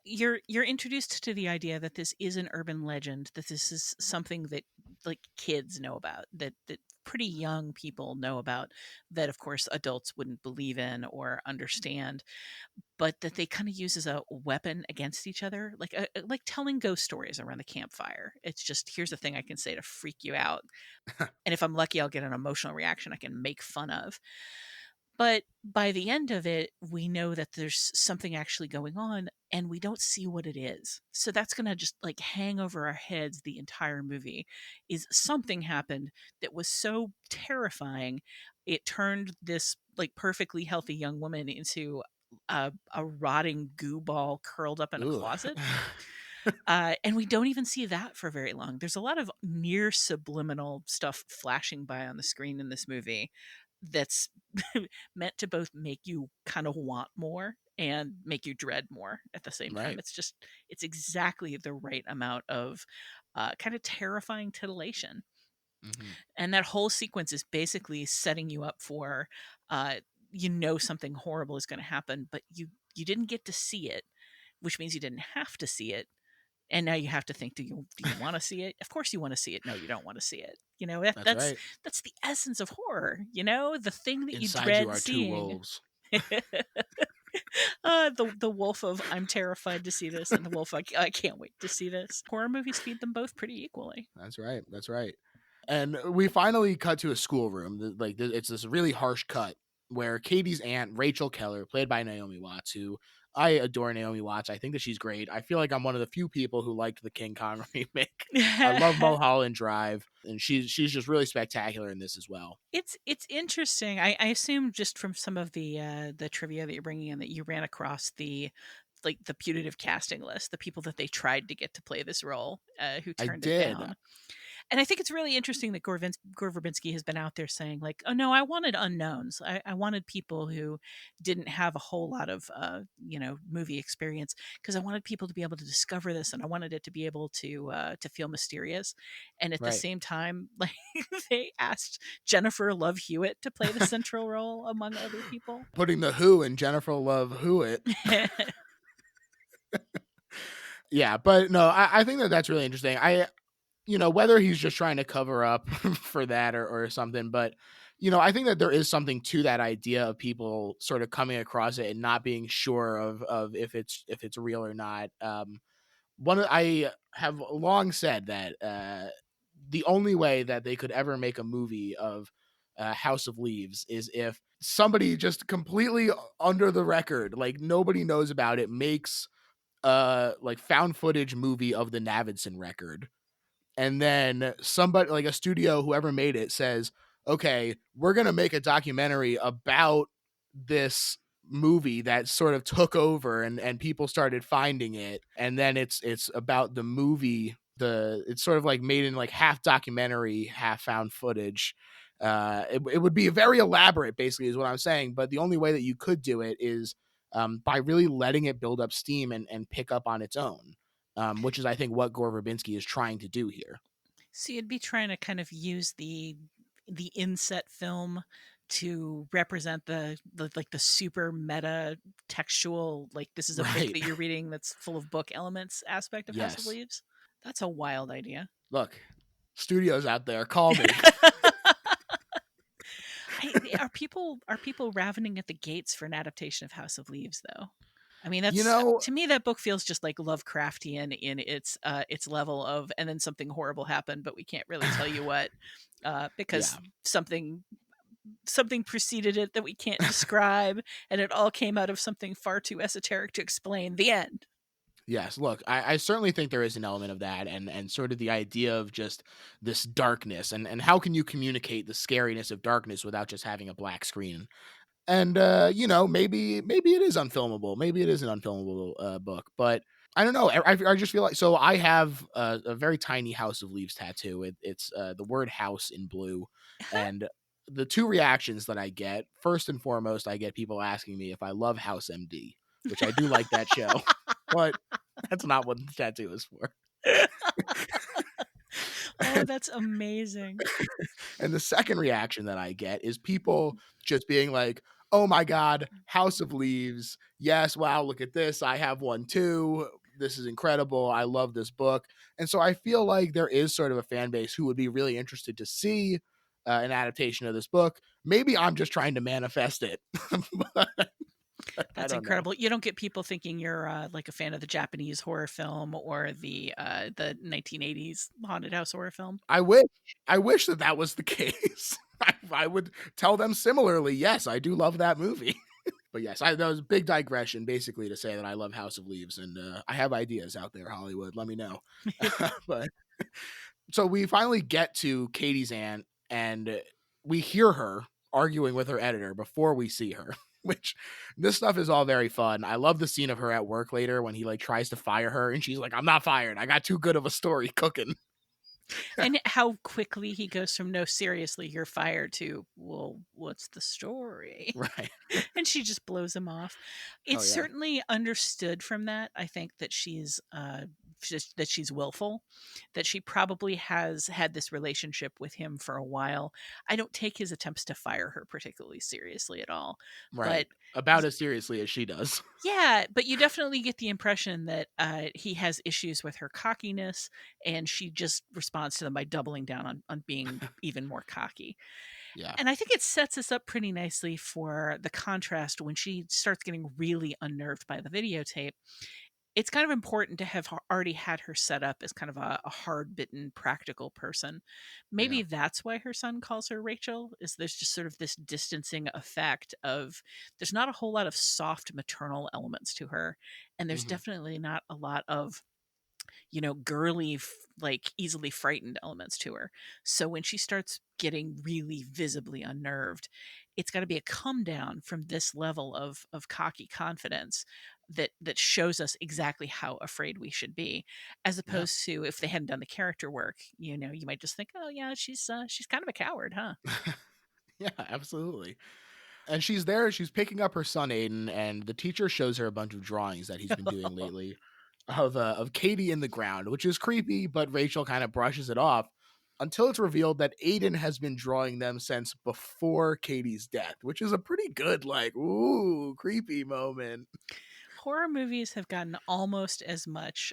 you're introduced to the idea that this is an urban legend, that this is something that like kids know about, that pretty young people know about, that of course adults wouldn't believe in or understand, but that they kind of use as a weapon against each other, like telling ghost stories around the campfire. It's just, here's the thing I can say to freak you out, and if I'm lucky I'll get an emotional reaction I can make fun of. But by the end of it, we know that there's something actually going on and we don't see what it is. So that's going to just like hang over our heads the entire movie. Is something happened that was so terrifying, it turned this like perfectly healthy young woman into a rotting goo ball curled up in a Ooh. closet. And we don't even see that for very long. There's a lot of near subliminal stuff flashing by on the screen in this movie that's meant to both make you kind of want more and make you dread more at the same time. Right. It's exactly the right amount of kind of terrifying titillation. Hmm. And that whole sequence is basically setting you up for, uh, something horrible is going to happen, but you didn't get to see it, which means you didn't have to see it, and now you have to think, do you want to see it? Of course you want to see it. No, you don't want to see it. That's right. That's the essence of horror. The thing that you Inside you dread are two seeing. wolves. The wolf of I'm terrified to see this, and the wolf I can't wait to see this. Horror movies feed them both pretty equally. That's right. That's right. And we finally cut to a schoolroom. It's this really harsh cut where Katie's aunt, Rachel Keller, played by Naomi Watts, who I adore Naomi Watts. I think that she's great. I feel like I'm one of the few people who liked the King Kong remake. I love Mulholland Drive, and she's just really spectacular in this as well. It's interesting. I assume just from some of the trivia that you're bringing in that you ran across the putative casting list, the people that they tried to get to play this role, who I turned it did. down. And I think it's really interesting that Gore Verbinski has been out there saying, like, oh no, I wanted unknowns. I wanted people who didn't have a whole lot of, movie experience, because I wanted people to be able to discover this, and I wanted it to be able to feel mysterious. And at the Right. same time, like, they asked Jennifer Love Hewitt to play the central role among other people. Putting the Who in Jennifer Love Hewitt. Yeah, but no, I think that that's really interesting. Whether he's just trying to cover up for that or something, but I think that there is something to that idea of people sort of coming across it and not being sure of if it's real or not. I have long said that the only way that they could ever make a movie of House of Leaves is if somebody just completely under the record, like nobody knows about it, makes like found footage movie of the Navidson record, and then somebody like a studio, whoever made it, says, okay, we're going to make a documentary about this movie that sort of took over, and people started finding it, and then it's about the movie. It's sort of like made in like half documentary, half found footage. It would be very elaborate, basically, is what I'm saying, but the only way that you could do it is by really letting it build up steam and pick up on its own, which is, I think, what Gore Verbinski is trying to do here. So you'd be trying to kind of use the inset film to represent the like the super meta textual, like, this is a book Right. that you're reading that's full of book elements aspect of House of Yes. Leaves. That's a wild idea. Look, studios out there, call me. Are people ravening at the gates for an adaptation of House of Leaves, though? I mean, you that's, know, to me, that book feels just like Lovecraftian in its level of, and then something horrible happened, but we can't really tell you what, yeah. because something preceded it that we can't describe, and it all came out of something far too esoteric to explain. The end. Yes. Look, I certainly think there is an element of that, and sort of the idea of just this darkness, and how can you communicate the scariness of darkness without just having a black screen? And maybe it is unfilmable. Maybe it is an unfilmable book, but I don't know. I just feel like, so I have a very tiny House of Leaves tattoo. It's the word house in blue, and the two reactions that I get, first and foremost, I get people asking me if I love House MD, which I do like that show, but that's not what the tattoo is for. Oh, that's amazing. And the second reaction that I get is people just being like, "Oh my god, House of Leaves. Yes, wow, look at this. I have one too. This is incredible. I love this book." And so I feel like there is sort of a fan base who would be really interested to see an adaptation of this book. Maybe I'm just trying to manifest it, but I That's don't know. incredible. You don't get people thinking you're, like, a fan of the Japanese horror film or the 1980s haunted house horror film. I wish, I wish that that was the case. I would tell them similarly. Yes, I do love that movie. But yes, that was a big digression, basically, to say that I love House of Leaves, and I have ideas out there, Hollywood. Let me know. But so we finally get to Katie's aunt, and we hear her arguing with her editor before we see her. Which, this stuff is all very fun. I love the scene of her at work later when he like tries to fire her, and she's like, "I'm not fired. I got too good of a story cooking." And how quickly he goes from, "No, seriously, you're fired," to, "Well, what's the story?" Right? And she just blows him off. Oh It's yeah. certainly understood from that, I think, that she's willful, that she probably has had this relationship with him for a while. I don't take his attempts to fire her particularly seriously at all, but Right. About as seriously as she does. yeah, but you definitely get the impression that, he has issues with her cockiness, and she just responds to them by doubling down on being even more cocky. Yeah. And I think it sets us up pretty nicely for the contrast when she starts getting really unnerved by the videotape. It's kind of important to have already had her set up as kind of a hard-bitten, practical person. Yeah. Maybe that's why her son calls her Rachel, is there's just sort of this distancing effect of, there's not a whole lot of soft maternal elements to her, and there's Hmm. definitely not a lot of, girly, like, easily frightened elements to her. So when she starts getting really visibly unnerved, it's got to be a come down from this level of cocky confidence, that shows us exactly how afraid we should be, as Yeah. opposed to if they hadn't done the character work, you might just think, oh yeah, she's kind of a coward, huh? Yeah, absolutely. And she's there, she's picking up her son Aiden, and the teacher shows her a bunch of drawings that he's been doing lately of Katie in the ground, which is creepy, but Rachel kind of brushes it off until it's revealed that Aiden has been drawing them since before Katie's death, which is a pretty good, like, ooh, creepy moment. Horror movies have gotten almost as much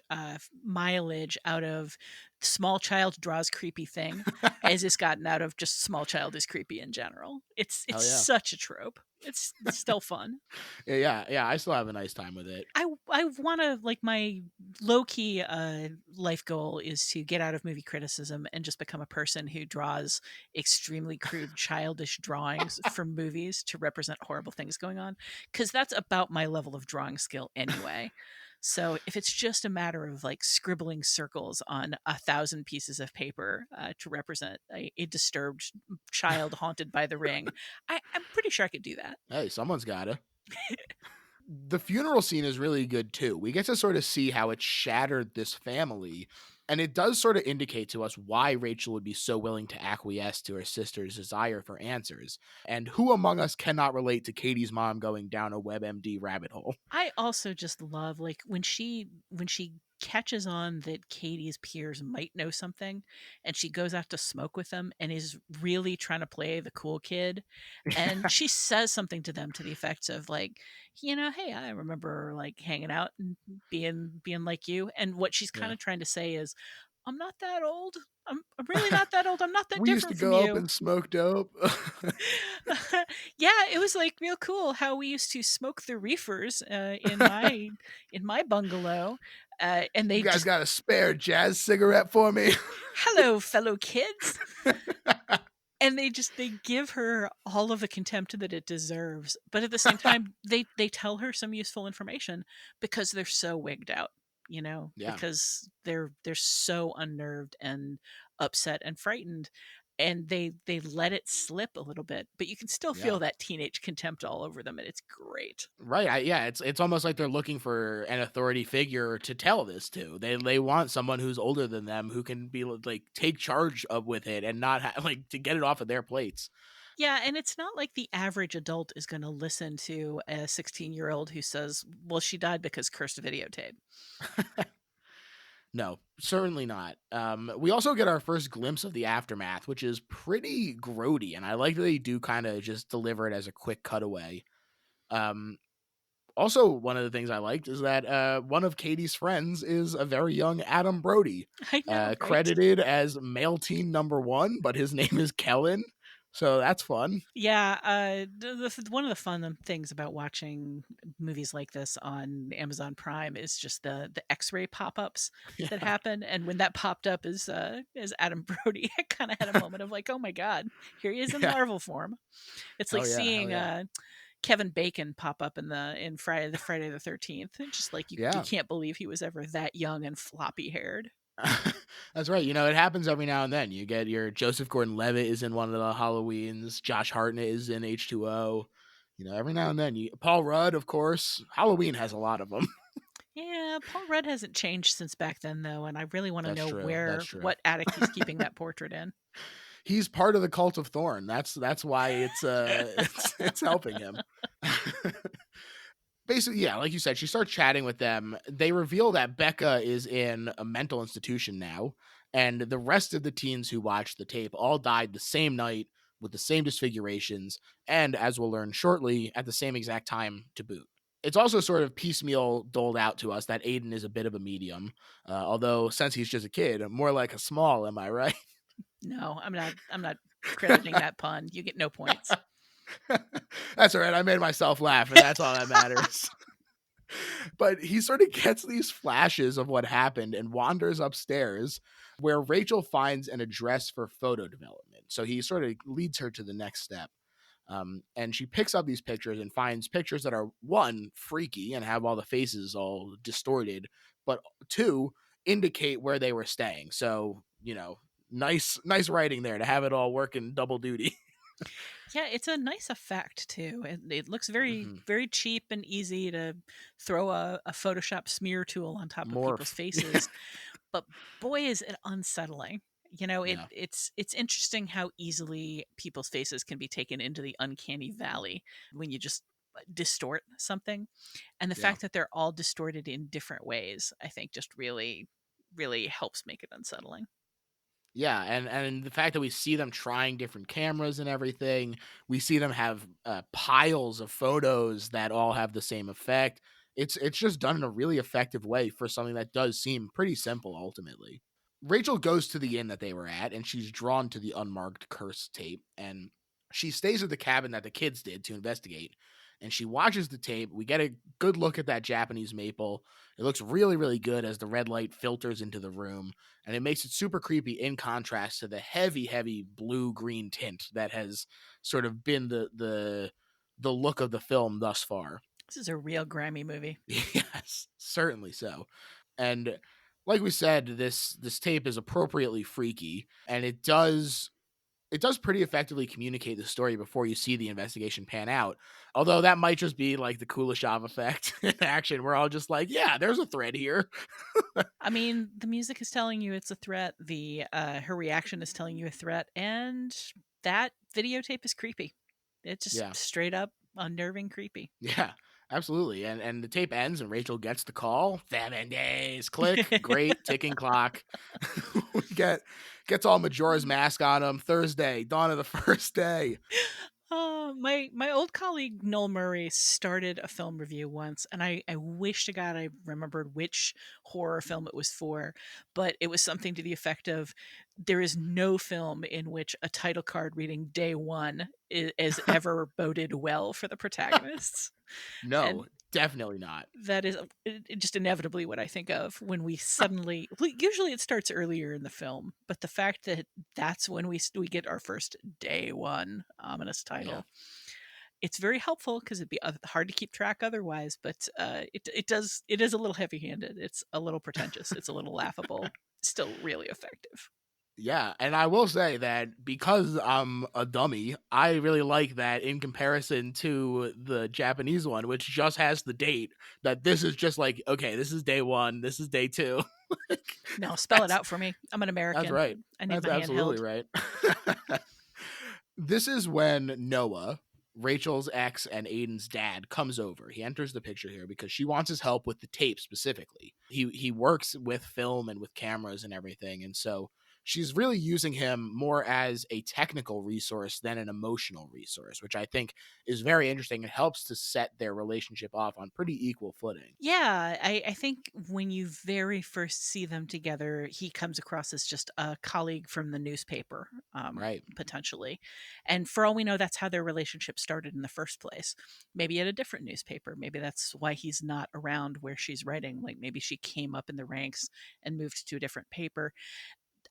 mileage out of small child draws creepy thing as it's gotten out of just small child is creepy in general. It's Hell yeah. such a trope. It's still fun. Yeah, I still have a nice time with it. I want to, like, my low key life goal is to get out of movie criticism and just become a person who draws extremely crude childish drawings for movies to represent horrible things going on, cuz that's about my level of drawing skill anyway. So if it's just a matter of like scribbling circles on 1,000 pieces of paper to represent a disturbed child haunted by the ring, I'm pretty sure I could do that. Hey, someone's gotta. The funeral scene is really good too. We get to sort of see how it shattered this family, and it does sort of indicate to us why Rachel would be so willing to acquiesce to her sister's desire for answers. And who among us cannot relate to Katie's mom going down a WebMD rabbit hole? I also just love, like, when she catches on that Katie's peers might know something, and she goes out to smoke with them and is really trying to play the cool kid, and she says something to them to the effects of like, "Hey, I remember like hanging out and being like you." And what she's kind Yeah. of trying to say is, "I'm not that old. I'm really not that old. I'm not that We used to different from go up you." and smoke dope. Yeah, it was like real cool how we used to smoke the reefers in my bungalow, and You they guys just, got a spare jazz cigarette for me? hello, fellow kids, and they give her all of the contempt that it deserves, but at the same time, they tell her some useful information because they're so wigged out, Yeah. because they're so unnerved and upset and frightened, and they let it slip a little bit, but you can still Yeah. feel that teenage contempt all over them, and it's great. Right. Yeah. It's almost like they're looking for an authority figure to tell this to. They want someone who's older than them who can be like take charge of with it and not like to get it off of their plates. Yeah, and it's not like the average adult is going to listen to a 16-year-old who says, "Well, she died because cursed videotape." No, certainly not. We also get our first glimpse of the aftermath, which is pretty grody, and I like that they do kind of just deliver it as a quick cutaway. Um, Also, one of the things I liked is that one of Katie's friends is a very young Adam Brody, I know, right? credited as male teen number one, but his name is Kellen, so that's fun. Yeah, one of the fun things about watching movies like this on Amazon Prime is just the X-ray pop-ups that Yeah, happen, and when that popped up as Adam Brody, I kind of had a moment of like, "Oh my god, here he is in yeah, larval form." It's like hell seeing yeah, Kevin Bacon pop up in Friday the 13th. Just like you yeah. can't believe he was ever that young and floppy haired. That's right. You know, it happens every now and then. You get your Joseph Gordon-Levitt is in one of the Halloweens. Josh Hartnett is in H2O. You know, every now and then. Paul Rudd, of course. Halloween has a lot of them. Yeah, Paul Rudd hasn't changed since back then though, and I really want to That's know true. That's true. what attic he's keeping that portrait in. He's part of the cult of Thorn. That's why it's it's helping him. Basically, yeah, like you said, she starts chatting with them. They reveal that Becca is in a mental institution now, and the rest of the teens who watched the tape all died the same night with the same disfigurations, and as we'll learn shortly, at the same exact time to boot. It's also sort of piecemeal doled out to us that Aiden is a bit of a medium, although since he's just a kid, more like a small, am I right? No, I'm not crediting that pun. You get no points. That's all right. I made myself laugh, and that's all that matters. But he sort of gets these flashes of what happened and wanders upstairs where Rachel finds an address for photo development. So he sort of leads her to the next step. And she picks up these pictures and finds pictures that are one, freaky and have all the faces all distorted, but two, indicate where they were staying. So, nice writing there to have it all working double duty. Yeah, it's a nice effect too. It looks very, Hmm. very cheap and easy to throw a Photoshop smear tool on top of people's Morph. faces, but boy, is it unsettling. You know, Yeah. it's interesting how easily people's faces can be taken into the uncanny valley when you just distort something, and the Yeah. fact that they're all distorted in different ways, I think, just really, really helps make it unsettling. Yeah, and the fact that we see them trying different cameras and everything, we see them have piles of photos that all have the same effect. It's just done in a really effective way for something that does seem pretty simple ultimately. Rachel goes to the inn that they were at, and she's drawn to the unmarked curse tape, and she stays at the cabin that the kids did to investigate. And she watches the tape. We get a good look at that Japanese maple. It looks really, really good as the red light filters into the room, and it makes it super creepy in contrast to the heavy, heavy blue green tint that has sort of been the look of the film thus far. This is a real grimy movie. Yes, certainly so. And like we said, this tape is appropriately freaky, and it does pretty effectively communicate the story before you see the investigation pan out. Although that might just be like the Kuleshov effect in action. We're all just like, yeah, there's a thread here. I mean, the music is telling you it's a threat. The her reaction is telling you a threat, and that videotape is creepy. It's just Yeah. straight up unnerving creepy. Yeah, absolutely. And the tape ends and Rachel gets the call. 7 days. Click. Great ticking clock. We gets all Majora's Mask on him. Thursday, dawn of the first day. My old colleague Noel Murray started a film review once, and I wish to God I remembered which horror film it was for, but it was something to the effect of there is no film in which a title card reading day one is ever boded well for the protagonists. And No, definitely not. that is just inevitably what I think of when we suddenly usually it starts earlier in the film, but the fact that that's when we get our first day one ominous Yeah. title, it's very helpful because it'd be hard to keep track otherwise, but it is a little heavy-handed. It's a little pretentious. It's a little laughable. Still really effective. Yeah, and I will say that because I'm a dummy, I really like that in comparison to the Japanese one, which just has the date, that this is just like, okay, this is day one, this is day two. Like, No, spell it that's out for me. I'm an that's American. right. I need That's my hand absolutely held. right. This is when Noah, Rachel's ex and Aiden's dad, comes over. He enters the picture here because she wants his help with the tape specifically. He works with film and with cameras and everything, and so she's really using him more as a technical resource than an emotional resource, which I think is very interesting and helps to set their relationship off on pretty equal footing. Yeah, I think when you very first see them together, he comes across as just a colleague from the newspaper, Right. potentially. And for all we know, that's how their relationship started in the first place. Maybe at a different newspaper. Maybe that's why he's not around where she's writing. Like maybe she came up in the ranks and moved to a different paper.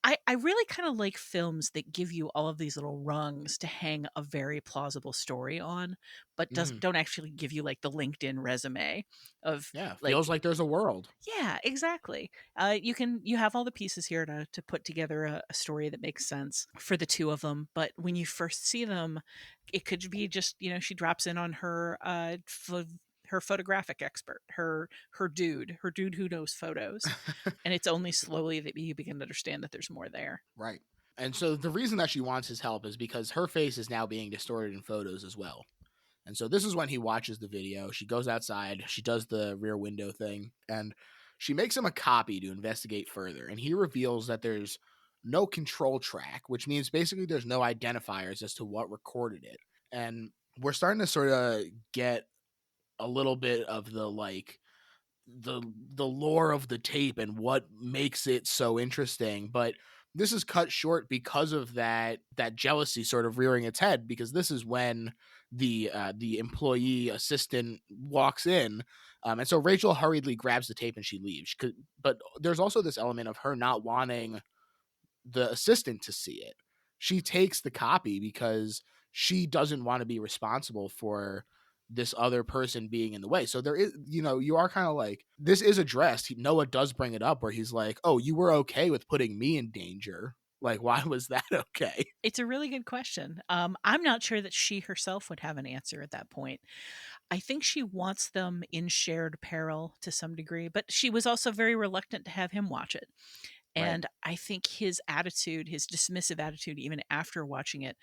I really kind of like films that give you all of these little rungs to hang a very plausible story on, but Mhm. don't actually give you like the LinkedIn resume of Yeah, feels like like there's a world. yeah, exactly. You have all the pieces here to put together a story that makes sense for the two of them. But when you first see them, it could be just she drops in on her her photographic expert, her dude who knows photos, and it's only slowly that you begin to understand that there's more there. Right. And so the reason that she wants his help is because her face is now being distorted in photos as well. And so this is when he watches the video. She goes outside, she does the rear window thing, and she makes him a copy to investigate further. And he reveals that there's no control track, which means basically there's no identifiers as to what recorded it. And we're starting to sort of get a little bit of the lore of the tape and what makes it so interesting, but this is cut short because of that jealousy sort of rearing its head, because this is when the employee assistant walks in, and so Rachel hurriedly grabs the tape and she leaves. But there's also this element of her not wanting the assistant to see it. She takes the copy because she doesn't want to be responsible for this other person being in the way. So there is, you are kind of like, this is addressed. Noah does bring it up where he's like, "Oh, you were okay with putting me in danger." Like, why was that okay? It's a really good question. I'm not sure that she herself would have an answer at that point. I think she wants them in shared peril to some degree, but she was also very reluctant to have him watch it. Right. And I think his attitude, his dismissive attitude, even after watching it,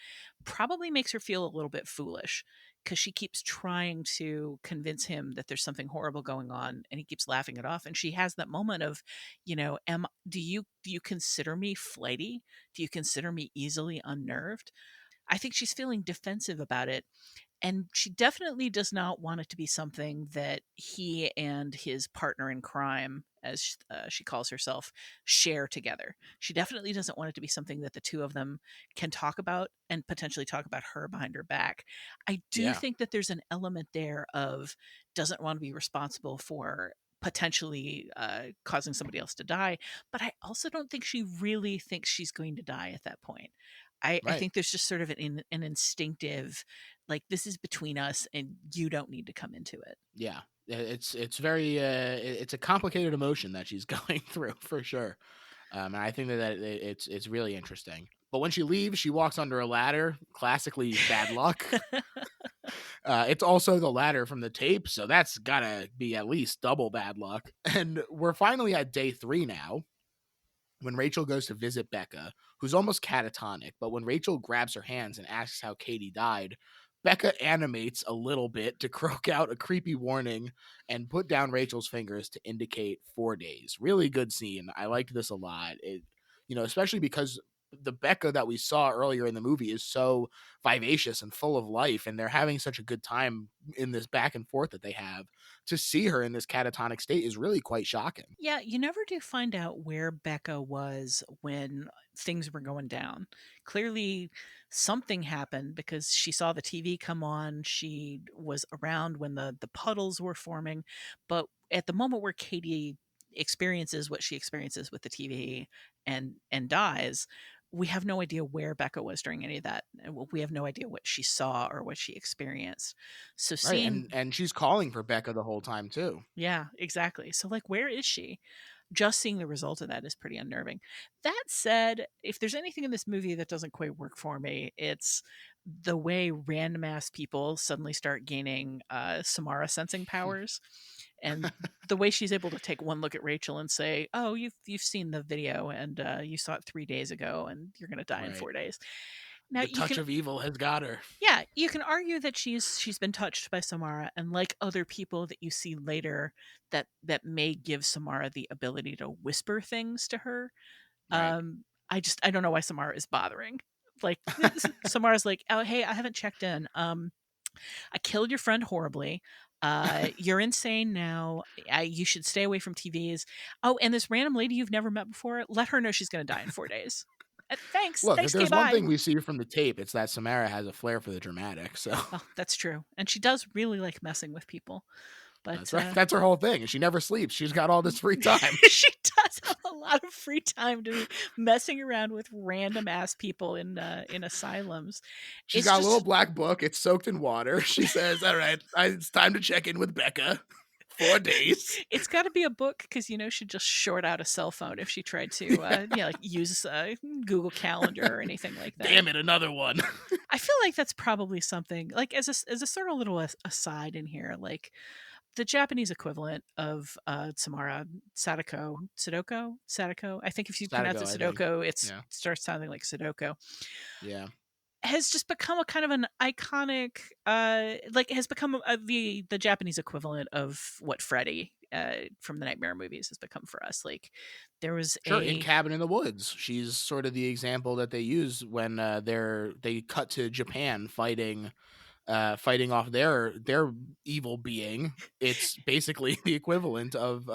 probably makes her feel a little bit foolish because she keeps trying to convince him that there's something horrible going on, and he keeps laughing it off. And she has that moment of, do you consider me flighty? Do you consider me easily unnerved? I think she's feeling defensive about it, and she definitely does not want it to be something that he and his partner in crime, as she calls herself, share together. She definitely doesn't want it to be something that the two of them can talk about and potentially talk about her behind her back. I do Yeah. think that there's an element there of doesn't want to be responsible for potentially causing somebody else to die, but I also don't think she really thinks she's going to die at that point. I Right. think there's just sort of an instinctive, like, this is between us and you don't need to come into it. Yeah. It's very it's a complicated emotion that she's going through for sure. And I think that it's really interesting. But when she leaves, she walks under a ladder. Classically bad luck. It's also the ladder from the tape, so that's gotta be at least double bad luck. And we're finally at day 3 now, when Rachel goes to visit Becca, who's almost catatonic, but when Rachel grabs her hands and asks how Katie died, Becca animates a little bit to croak out a creepy warning and put down Rachel's fingers to indicate 4 days. Really good scene. I liked this a lot. Especially because the Becca that we saw earlier in the movie is so vivacious and full of life, and they're having such a good time in this back and forth that they have. To see her in this catatonic state is really quite shocking. Yeah, you never do find out where Becca was when things were going down. Clearly, something happened because she saw the TV come on. She was around when the puddles were forming. But at the moment where Katie experiences what she experiences with the TV and dies, we have no idea where Becca was during any of that. We have no idea what she saw or what she experienced. So Right, seeing, and she's calling for Becca the whole time too. yeah, exactly. So, like, where is she? Just seeing the result of that is pretty unnerving. That said, if there's anything in this movie that doesn't quite work for me, it's the way random ass people suddenly start gaining Samara sensing powers, and the way she's able to take one look at Rachel and say, "Oh, you've seen the video, and you saw it 3 days ago, and you're gonna die in Right. 4 days." Now The you touch can, of evil has got her. yeah, you can argue that she's been touched by Samara, and like other people that you see later, that may give Samara the ability to whisper things to her. Right. I don't know why Samara is bothering. Like, Samara's like, "Oh, hey, I haven't checked in. I killed your friend horribly. You're insane now. You should stay away from TVs. Oh, and this random lady you've never met before, let her know she's going to die in 4 days. Thanks, Look, if thanks, okay, there's one bye." thing we see from the tape, it's that Samara has a flair for the dramatic, so Well, that's true, and she does really like messing with people. that's But right. That's her whole thing, she never sleeps, she's got all this free time. she does have a lot of free time to be messing around with random ass people in asylums. She's It's got a little just, black book, it's soaked in water. She says, "Alright, it's time to check in with Becca. 4 days." it's got to be a book because she'd just short out a cell phone if she tried to like use Google Calendar or anything like that. Damn it, another one. I feel like that's probably something like, as a sort of little aside in here, like the Japanese equivalent of Samara, Sadako. I think if you pronounce Statigo, it I think. Sadoko, it Yeah. starts sounding like Sadoko. Yeah. Has just become a kind of an iconic, like, has become the Japanese equivalent of what Freddy from the Nightmare movies has become for us. Like, there was Sure, in a Cabin in the Woods, she's sort of the example that they use when they cut to Japan fighting off their evil being. It's basically the equivalent of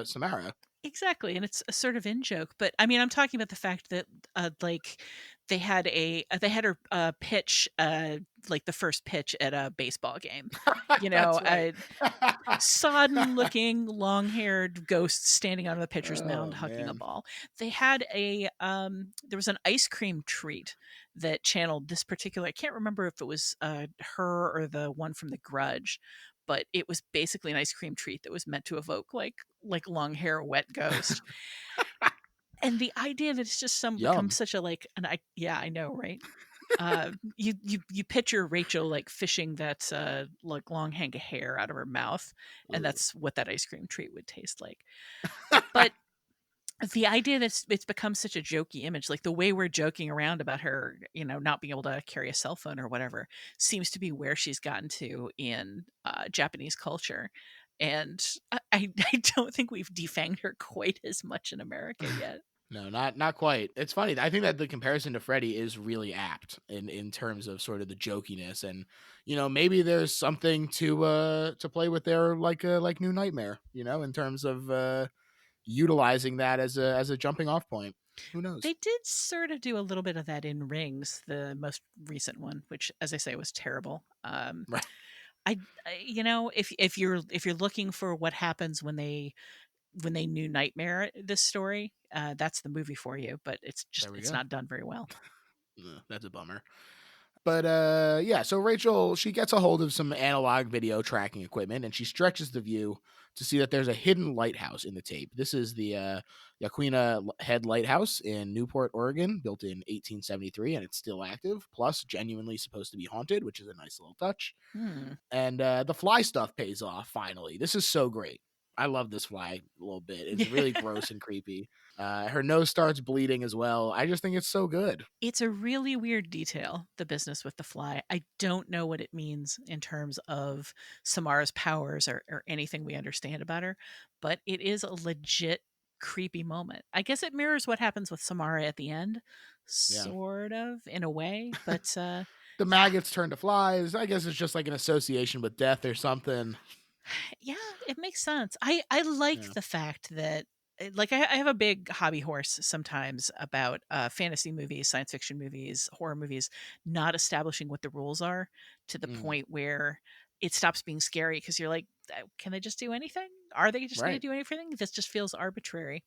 Samara. exactly, and it's a sort of in joke, but I mean, I'm talking about the fact that like they had her pitch like the first pitch at a baseball game. You know, That's right. sodden looking, long haired ghost standing on the pitcher's mound Oh hugging a man. ball. They had there was an ice cream treat that channeled this particular, I can't remember if it was her or the one from The Grudge, but it was basically an ice cream treat that was meant to evoke like long hair wet ghost. And the idea that it's just some becomes Yum. such a like, and yeah, I know, right? You picture Rachel like fishing that like long hank of hair out of her mouth, and Ugh. that's what that ice cream treat would taste like. But the idea that it's become such a jokey image, like the way we're joking around about her, not being able to carry a cell phone or whatever, seems to be where she's gotten to in Japanese culture. And I don't think we've defanged her quite as much in America yet. No, not quite. It's funny. I think that the comparison to Freddy is really apt in terms of sort of the jokiness, and maybe there's something to play with there, like New Nightmare, in terms of utilizing that as a jumping off point. Who knows? They did sort of do a little bit of that in Rings, the most recent one, which, as I say, was terrible. Right. If you're looking for what happens when they new nightmare this story, that's the movie for you. But There we it's go. not done very well. Ugh, that's a bummer. But yeah, so Rachel, she gets a hold of some analog video tracking equipment and she stretches the view to see that there's a hidden lighthouse in the tape. This is the Yaquina Head Lighthouse in Newport, Oregon, built in 1873, and it's still active, plus genuinely supposed to be haunted, which is a nice little touch. Hmm. And the fly stuff pays off finally. This is so great. I love this fly a little bit. It's really gross and creepy. Her nose starts bleeding as well. I just think it's so good. It's a really weird detail, the business with the fly. I don't know what it means in terms of Samara's powers or anything we understand about her, but it is a legit creepy moment. I guess it mirrors what happens with Samara at the end, Yeah. sort of, in a way. But The yeah, maggots turn to flies. I guess it's just like an association with death or something. yeah, it makes sense. I like Yeah. the fact that like I have a big hobby horse sometimes about fantasy movies, science fiction movies, horror movies, not establishing what the rules are to the Mm, point where it stops being scary because you're like, can they just do anything? Are they just going to right. do anything? This just feels arbitrary.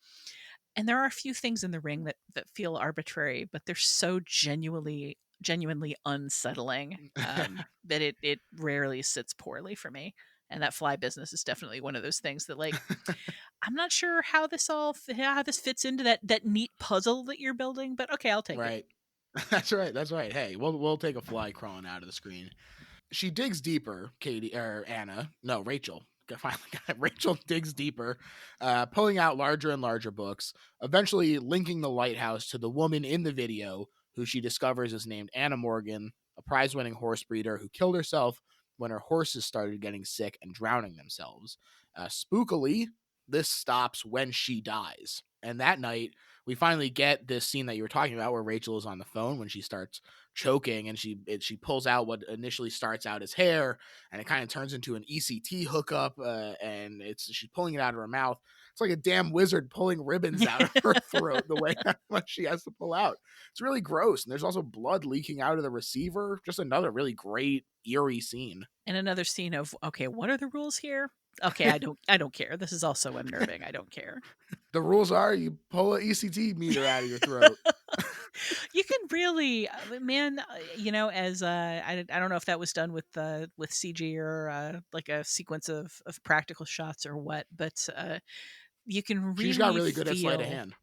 And there are a few things in the ring that feel arbitrary, but they're so genuinely unsettling that it rarely sits poorly for me. And that fly business is definitely one of those things that, like, I'm not sure how this fits into that neat puzzle that you're building, but okay, I'll take it. Right. That's right. That's right. Hey, we'll take a fly crawling out of the screen. She digs deeper, Katie or Anna. No, Rachel. Finally got it. Rachel digs deeper, pulling out larger and larger books, eventually linking the lighthouse to the woman in the video who she discovers is named Anna Morgan, a prize winning horse breeder who killed herself when her horses started getting sick and drowning themselves. Spookily, this stops when she dies. And that night, we finally get this scene that you were talking about where Rachel is on the phone when she starts choking and she pulls out what initially starts out as hair and it kind of turns into an ECT hookup and it's she's pulling it out of her mouth. It's like a damn wizard pulling ribbons out of her throat the way that much she has to pull out. It's really gross. And there's also blood leaking out of the receiver. Just another really great eerie scene. And another scene of, okay, what are the rules here? Okay, I don't care. This is also unnerving. I don't care. The rules are you pull an ECT meter out of your throat. You can really, man, as I don't know if that was done with CG or like a sequence of practical shots or what, but you can She's got really really good at sleight of feel hand.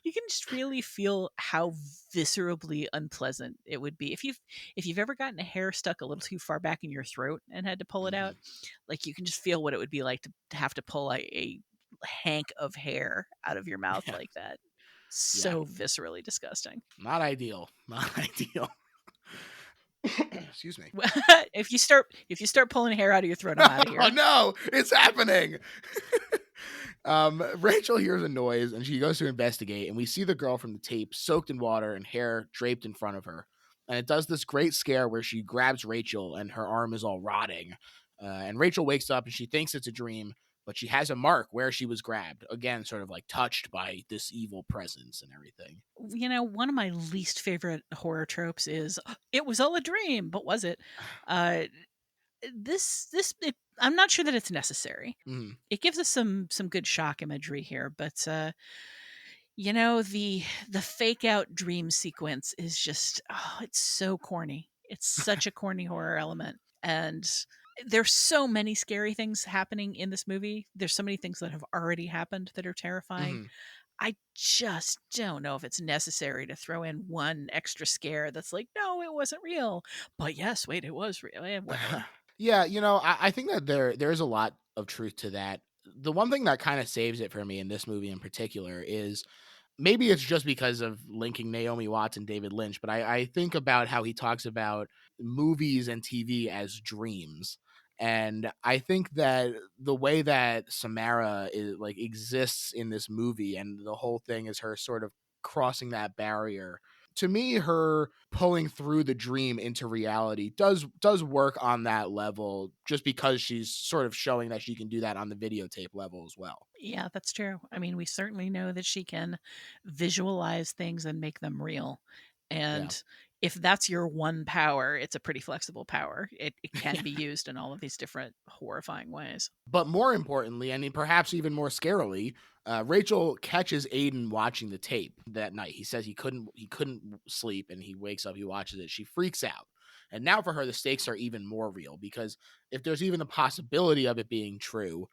you can just really feel how viscerally unpleasant it would be if you've ever gotten a hair stuck a little too far back in your throat and had to pull it Hmm. out. Like, you can just feel what it would be like to have to pull a hank of hair out of your mouth Yeah. like that. Yeah. So viscerally disgusting. Not ideal. Not ideal. Excuse me. If you start pulling hair out of your throat, I'm out of Oh here. no, it's happening. Rachel hears a noise and she goes to investigate, and we see the girl from the tape soaked in water and hair draped in front of her. And it does this great scare where she grabs Rachel and her arm is all rotting. And Rachel wakes up and she thinks it's a dream, but she has a mark where she was grabbed. Again, sort of like touched by this evil presence and everything. One of my least favorite horror tropes is, it was all a dream, but was it? Uh, I'm not sure that it's necessary. Mm, It gives us some good shock imagery here, but the fake out dream sequence is just, oh, it's so corny. It's such a corny horror element. And There's so many scary things happening in this movie. There's so many things that have already happened that are terrifying. Mhm. I just don't know if it's necessary to throw in one extra scare that's like, "No, it wasn't real." But yes, wait, it was real. Whatever. Yeah, you know, I think that there's a lot of truth to that. The one thing that kind of saves it for me in this movie in particular is maybe it's just because of linking Naomi Watts and David Lynch, but I think about how he talks about movies and TV as dreams. And I think that the way that Samara is like exists in this movie and the whole thing is her sort of crossing that barrier. To me, her pulling through the dream into reality does work on that level just because she's sort of showing that she can do that on the videotape level as well. Yeah, that's true. I mean, we certainly know that she can visualize things and make them real. Yeah. And if that's your one power, it's a pretty flexible power. It can be used in all of these different horrifying ways. But more importantly, and perhaps even more scarily, Rachel catches Aiden watching the tape that night. He says he couldn't sleep, and he wakes up. He watches it. She freaks out, and now for her the stakes are even more real because if there's even the possibility of it being true,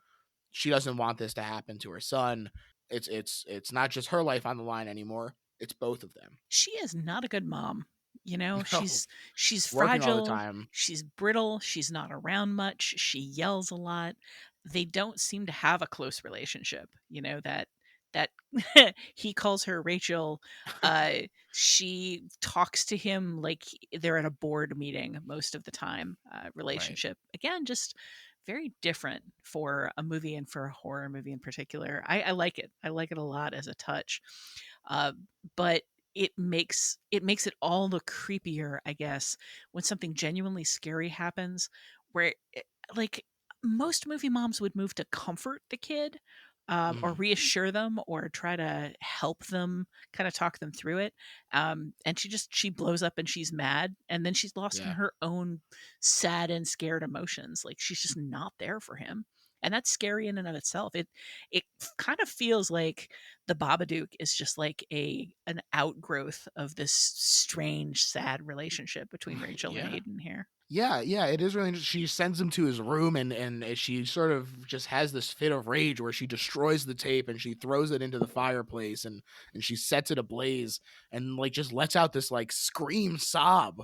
she doesn't want this to happen to her son. It's not just her life on the line anymore. It's both of them. She is not a good mom. You know, No, she's working all the fragile, time. she's brittle, she's not around much, she yells a lot. They don't seem to have a close relationship, you know, that he calls her Rachel. She talks to him like they're at a board meeting most of the time. Right. Relationship again, just very different for a movie and for a horror movie in particular. I like it. I like it a lot as a touch. Uh, but it makes it all the creepier, I guess, when something genuinely scary happens where like most movie moms would move to comfort the kid, or Mhm. reassure them or try to help them, kind of talk them through it. And she blows up and she's mad, and then she's lost in Yeah. her own sad and scared emotions. Like she's just not there for him. And that's scary in and of itself. It kind of feels like the Babadook is just like an outgrowth of this strange, sad relationship between Rachel and Yeah. Aiden here. Yeah, yeah, it is really interesting. She sends him to his room and she sort of just has this fit of rage where she destroys the tape and she throws it into the fireplace and she sets it ablaze and like just lets out this like scream sob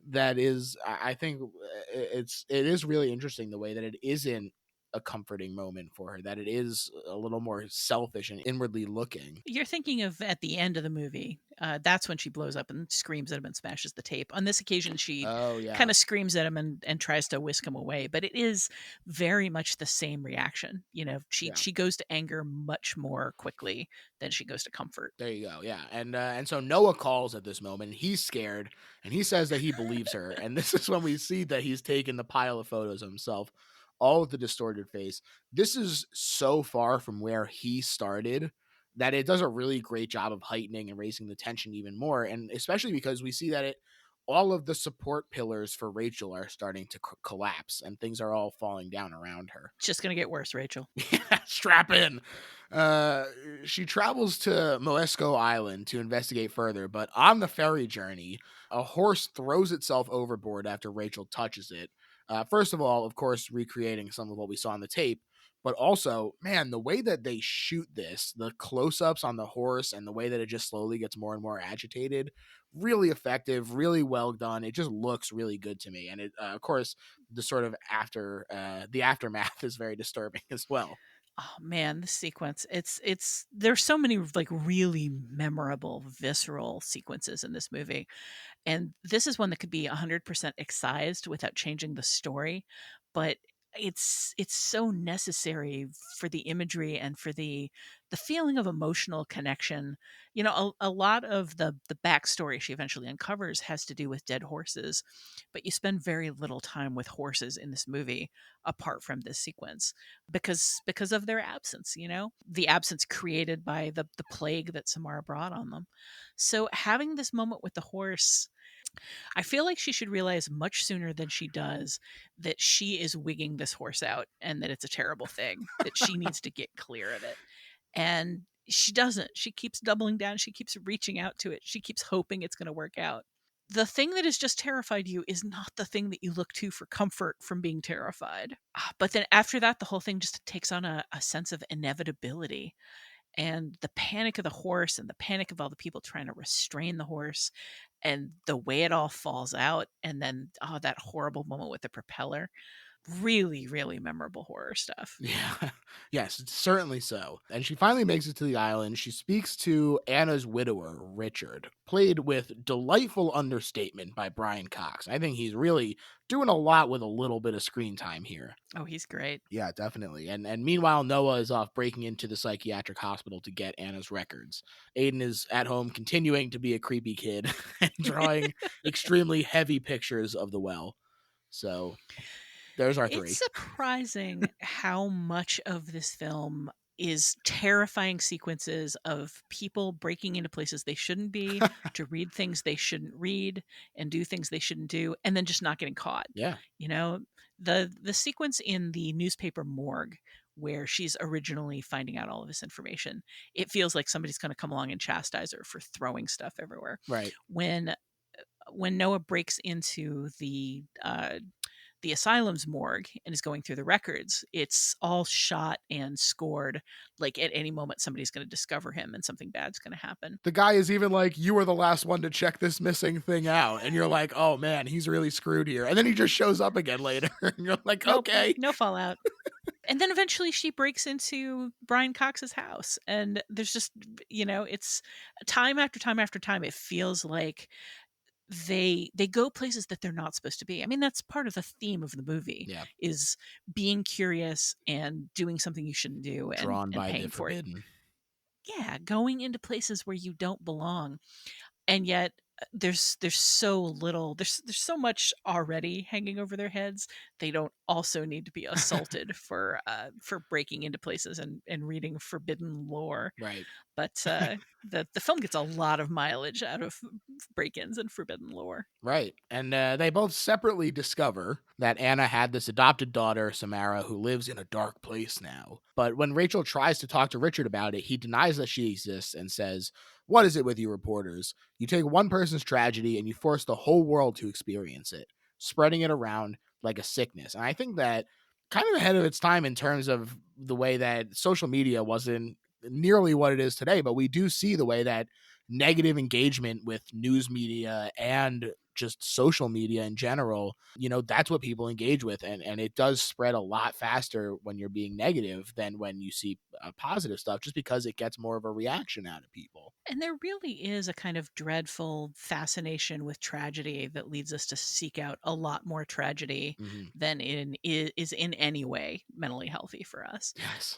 that is I think it is really interesting the way that it isn't a comforting moment for her, that it is a little more selfish and inwardly looking. You're thinking of at the end of the movie. That's when she blows up and screams at him and smashes the tape. On this occasion, she Oh kind yeah. of screams at him and tries to whisk him away. But it is very much the same reaction. You know, Yeah. she goes to anger much more quickly than she goes to comfort. There you go. Yeah, and so Noah calls at this moment. And he's scared, and he says that he believes her. And this is when we see that he's taken the pile of photos of himself, all with the distorted face. This is so far from where he started that it does a really great job of heightening and raising the tension even more. And especially because we see that it all of the support pillars for Rachel are starting to collapse, and things are all falling down around her. It's just gonna get worse, Rachel. Strap in. Uh, she travels to Moesco Island to investigate further, but on the ferry journey, a horse throws itself overboard after Rachel touches it. First of all, of course, recreating some of what we saw on the tape, but also, man, the way that they shoot this, the close ups on the horse, and the way that it just slowly gets more and more agitated, really effective, really well done. It just looks really good to me. And it, of course, the sort of the aftermath is very disturbing as well. Oh man, the sequence. It's there's so many like really memorable, visceral sequences in this movie. And this is one that could be 100% excised without changing the story, but it's so necessary for the imagery and for the feeling of emotional connection. You know, a lot of the backstory she eventually uncovers has to do with dead horses, but you spend very little time with horses in this movie apart from this sequence because of their absence, you know? The absence created by the plague that Samara brought on them. So having this moment with the horse, I feel like she should realize much sooner than she does that she is wigging this horse out and that it's a terrible thing, that she needs to get clear of it. And she doesn't. She keeps doubling down. She keeps reaching out to it. She keeps hoping it's going to work out. the thing that has just terrified you is not the thing that you look to for comfort from being terrified. But then after that, the whole thing just takes on a sense of inevitability, and the panic of the horse and the panic of all the people trying to restrain the horse and the way it all falls out. And then, oh, that horrible moment with the propeller. Really, really memorable horror stuff. Yeah. Yes, it's certainly so. And she finally makes it to the island. She speaks to Anna's widower, Richard, played with delightful understatement by Brian Cox. I think he's really doing a lot with a little bit of screen time here. Oh, he's great. Yeah, definitely. And meanwhile, Noah is off breaking into the psychiatric hospital to get Anna's records. Aiden is at home continuing to be a creepy kid and drawing extremely heavy pictures of the well. So there's our It's three. surprising how much of this film is terrifying sequences of people breaking into places they shouldn't be, to read things they shouldn't read, and do things they shouldn't do, and then just not getting caught. Yeah. You know, the sequence in the newspaper morgue where she's originally finding out all of this information, it feels like somebody's going to come along and chastise her for throwing stuff everywhere. Right. When Noah breaks into the asylum's morgue and is going through the records, it's all shot and scored like at any moment somebody's going to discover him and something bad's going to happen. The guy is even like, "You were the last one to check this missing thing out." And you're like, "Oh man, he's really screwed here." And then he just shows up again later. And you're like, Nope, "Okay." no fallout. And then eventually she breaks into Brian Cox's house, and there's just, it's time after time after time it feels like they go places that they're not supposed to be. I mean, that's part of the theme of the movie, Yeah. is being curious and doing something you shouldn't do, Drawn and by the paying for it. forbidden. Yeah, going into places where you don't belong. And yet there's so little, there's so much already hanging over their heads. They don't also need to be assaulted for breaking into places and reading forbidden lore. Right. But the film gets a lot of mileage out of break-ins and forbidden lore. Right. And they both separately discover that Anna had this adopted daughter, Samara, who lives in a dark place now. But when Rachel tries to talk to Richard about it, he denies that she exists and says, "What is it with you reporters? You take one person's tragedy and you force the whole world to experience it, spreading it around like a sickness." And I think that kind of ahead of its time in terms of the way that social media wasn't nearly what it is today, but we do see the way that negative engagement with news media and just social media in general, that's what people engage with. And it does spread a lot faster when you're being negative than when you see positive stuff, just because it gets more of a reaction out of people. And there really is a kind of dreadful fascination with tragedy that leads us to seek out a lot more tragedy Hmm. than is in any way mentally healthy for us. Yes.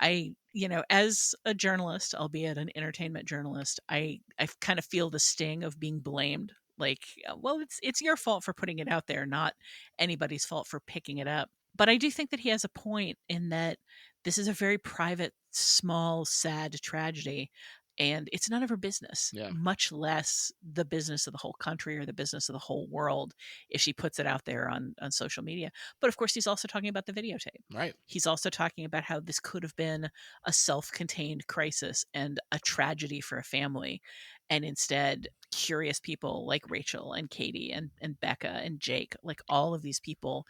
As a journalist, albeit an entertainment journalist, I kind of feel the sting of being blamed. Like, well, it's your fault for putting it out there, not anybody's fault for picking it up. But I do think that he has a point in that this is a very private, small, sad tragedy, and it's none of her business, Yeah. much less the business of the whole country or the business of the whole world if she puts it out there on social media. But of course, he's also talking about the videotape. Right. He's also talking about how this could have been a self-contained crisis and a tragedy for a family. And instead, curious people like Rachel and Katie and Becca and Jake, like all of these people,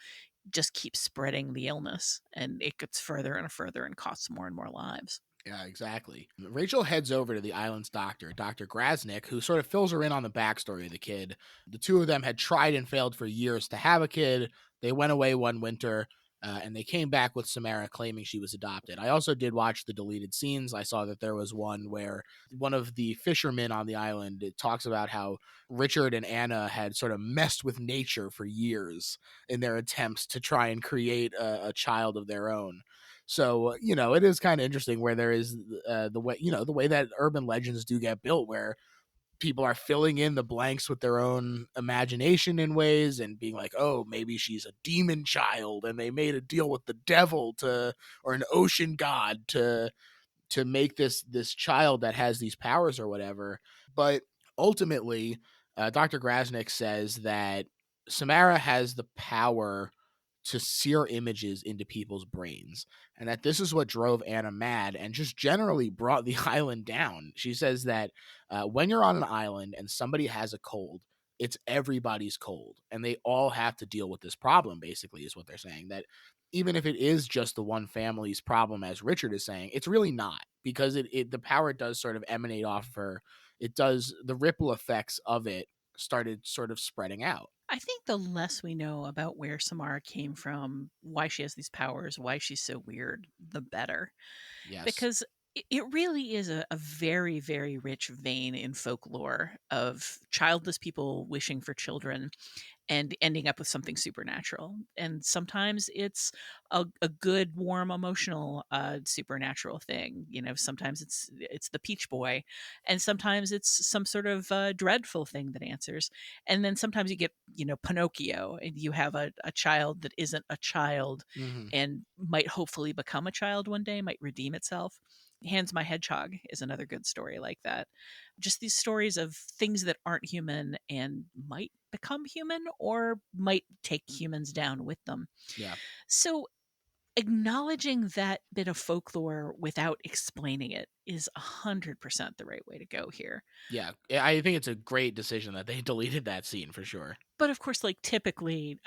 just keep spreading the illness, and it gets further and further and costs more and more lives. Yeah, exactly. Rachel heads over to the island's doctor, Dr. Grasnick, who sort of fills her in on the backstory of the kid. The two of them had tried and failed for years to have a kid. They went away one winter, and they came back with Samara claiming she was adopted. I also did watch the deleted scenes. I saw that there was one where one of the fishermen on the island, it talks about how Richard and Anna had sort of messed with nature for years in their attempts to try and create a child of their own. So, it is kind of interesting where there is the way that urban legends do get built, where people are filling in the blanks with their own imagination in ways and being like, oh, maybe she's a demon child and they made a deal with the devil or an ocean god to make this child that has these powers or whatever. But ultimately, Dr. Grasnick says that Samara has the power to sear images into people's brains, and that this is what drove Anna mad and just generally brought the island down. She says that when you're on an island and somebody has a cold, it's everybody's cold, and they all have to deal with this problem, basically, is what they're saying. That even if it is just the one family's problem, as Richard is saying, it's really not, because the power does sort of emanate off of her. It does, the ripple effects of it started sort of spreading out. I think the less we know about where Samara came from, why she has these powers, why she's so weird, the better. Yes. Because it really is a very, very rich vein in folklore of childless people wishing for children and ending up with something supernatural. And sometimes it's a good, warm, emotional, supernatural thing. You know, sometimes it's the Peach Boy, and sometimes it's some sort of dreadful thing that answers. And then sometimes you get, you know, Pinocchio, and you have a child that isn't a child Hmm. and might hopefully become a child one day, might redeem itself. Hands My Hedgehog is another good story like that. Just these stories of things that aren't human and might become human or might take humans down with them. Yeah. So, acknowledging that bit of folklore without explaining it is 100% the right way to go here. Yeah. I think it's a great decision that they deleted that scene for sure. But of course, like typically,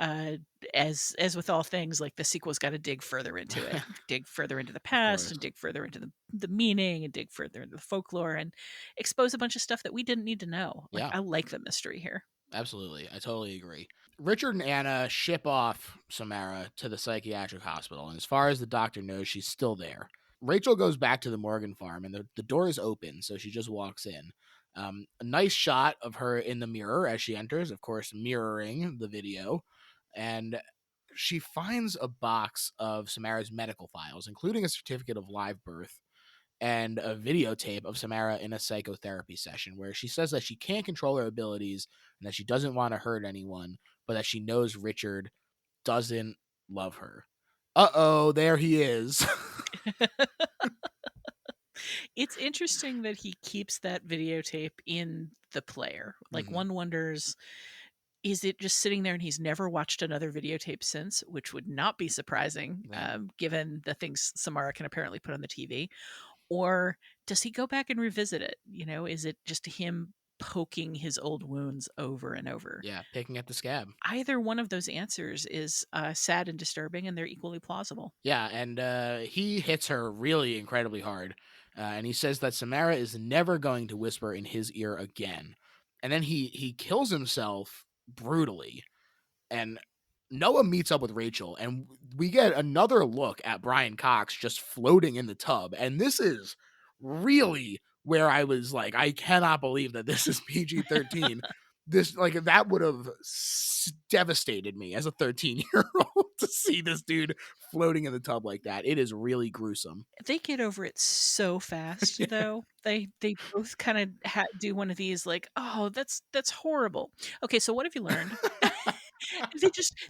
as with all things, like the sequel's got to dig further into it, dig further into the Of past, course. and dig further into the meaning, and dig further into the folklore, and expose a bunch of stuff that we didn't need to know. Like Yeah. I like the mystery here. Absolutely. I totally agree. Richard and Anna ship off Samara to the psychiatric hospital, and as far as the doctor knows, she's still there. Rachel goes back to the Morgan farm, and the door is open, so she just walks in. A nice shot of her in the mirror as she enters, of course, mirroring the video. And she finds a box of Samara's medical files, including a certificate of live birth and a videotape of Samara in a psychotherapy session where she says that she can't control her abilities and that she doesn't want to hurt anyone, but that she knows Richard doesn't love her. Uh-oh, there he is. It's interesting that he keeps that videotape in the player. Like Mhm. one wonders, is it just sitting there and he's never watched another videotape since, which would not be surprising, Yeah. given the things Samara can apparently put on the TV? Or does he go back and revisit it? You know, is it just him poking his old wounds over and over? Yeah, picking at the scab. Either one of those answers is sad and disturbing, and they're equally plausible. Yeah, and he hits her really incredibly hard. And he says that Samara is never going to whisper in his ear again. And then he kills himself brutally. And Noah meets up with Rachel, and we get another look at Brian Cox just floating in the tub. And this is really where I was like, I cannot believe that this is PG-13. This, like, that would have devastated me as a 13-year-old to see this dude floating in the tub like that. It is really gruesome. They get over it so fast, though. They both kind of do one of these, like, "Oh, that's horrible." Okay, so what have you learned?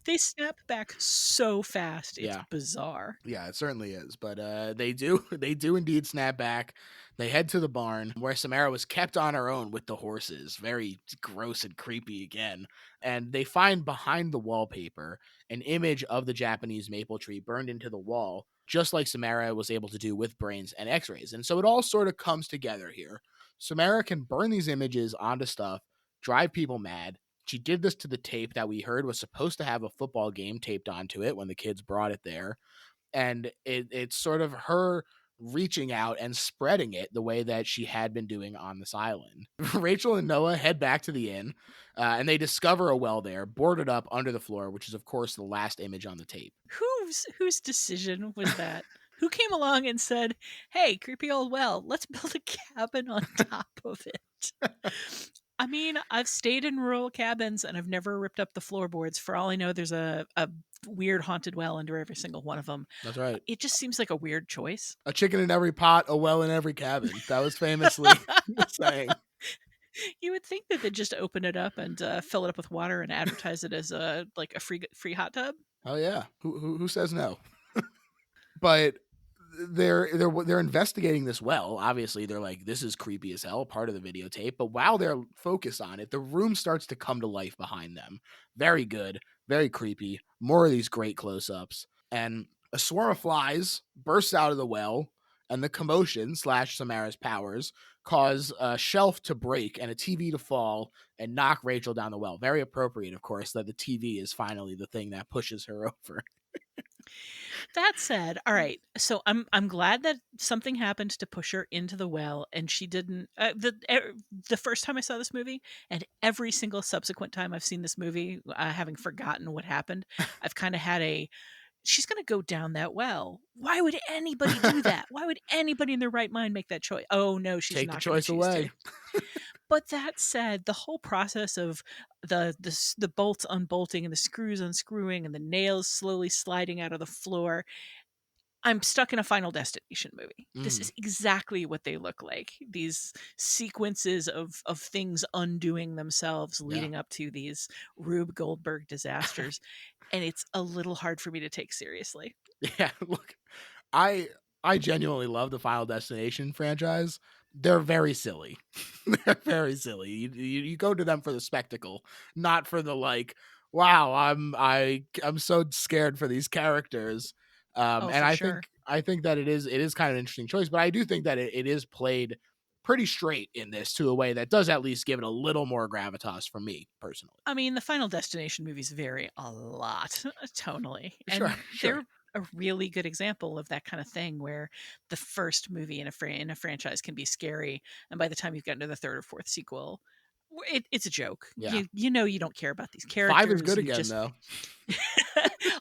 They snap back so fast. It's Yeah. bizarre. Yeah, it certainly is. But they do they do indeed snap back. They head to the barn where Samara was kept on her own with the horses. Very gross and creepy again. And they find behind the wallpaper an image of the Japanese maple tree burned into the wall, just like Samara was able to do with brains and x-rays. And so it all sort of comes together here. Samara can burn these images onto stuff, drive people mad. She did this to the tape that we heard was supposed to have a football game taped onto it when the kids brought it there. And it's sort of her reaching out and spreading it the way that she had been doing on this island. Rachel and Noah head back to the inn, and they discover a well there, boarded up under the floor, which is, of course, the last image on the tape. Whose decision was that? Who came along and said, "Hey, creepy old well, let's build a cabin on top of it"? I mean, I've stayed in rural cabins and I've never ripped up the floorboards. For all I know, there's a weird haunted well under every single one of them. That's right. It just seems like a weird choice. A chicken in every pot, a well in every cabin. That was famously the saying. You would think that they'd just open it up and fill it up with water and advertise it as a like a free hot tub. Oh yeah, who says no? But they're investigating this well. Obviously, they're like, this is creepy as hell, part of the videotape. But while they're focused on it, the room starts to come to life behind them. Very good, very creepy. More of these great close-ups. And a swarm of flies bursts out of the well and the commotion slash Samara's powers cause a shelf to break and a TV to fall and knock Rachel down the well. Very appropriate, of course, that the TV is finally the thing that pushes her over. That said, all right. So I'm glad that something happened to push her into the well, and she didn't. The first time I saw this movie, and every single subsequent time I've seen this movie, having forgotten what happened, I've kind of had a. She's going to go down that well. Why would anybody do that? Why would anybody in their right mind make that choice? Oh no, she's Take the not going to choice choose to. away. But that said, the whole process of the bolts unbolting and the screws unscrewing and the nails slowly sliding out of the floor, I'm stuck in a Final Destination movie. This Mm, is exactly what they look like. These sequences of things undoing themselves yeah. leading up to these Rube Goldberg disasters, and it's a little hard for me to take seriously. Yeah, look, I I genuinely love the Final Destination franchise. They're very silly. They're very silly. You go to them for the spectacle, not for the like, wow, I'm so scared for these characters. Oh, And for sure. I think that it is kind of an interesting choice, but I do think that it is played pretty straight in this to a way that does at least give it a little more gravitas for me personally. I mean, the Final Destination movies vary a lot tonally, Sure, and sure. they're a really good example of that kind of thing where the first movie in a franchise can be scary, and by the time you've gotten to the third or fourth sequel, it's a joke. Yeah. You know you don't care about these 5 is characters. good You again just though.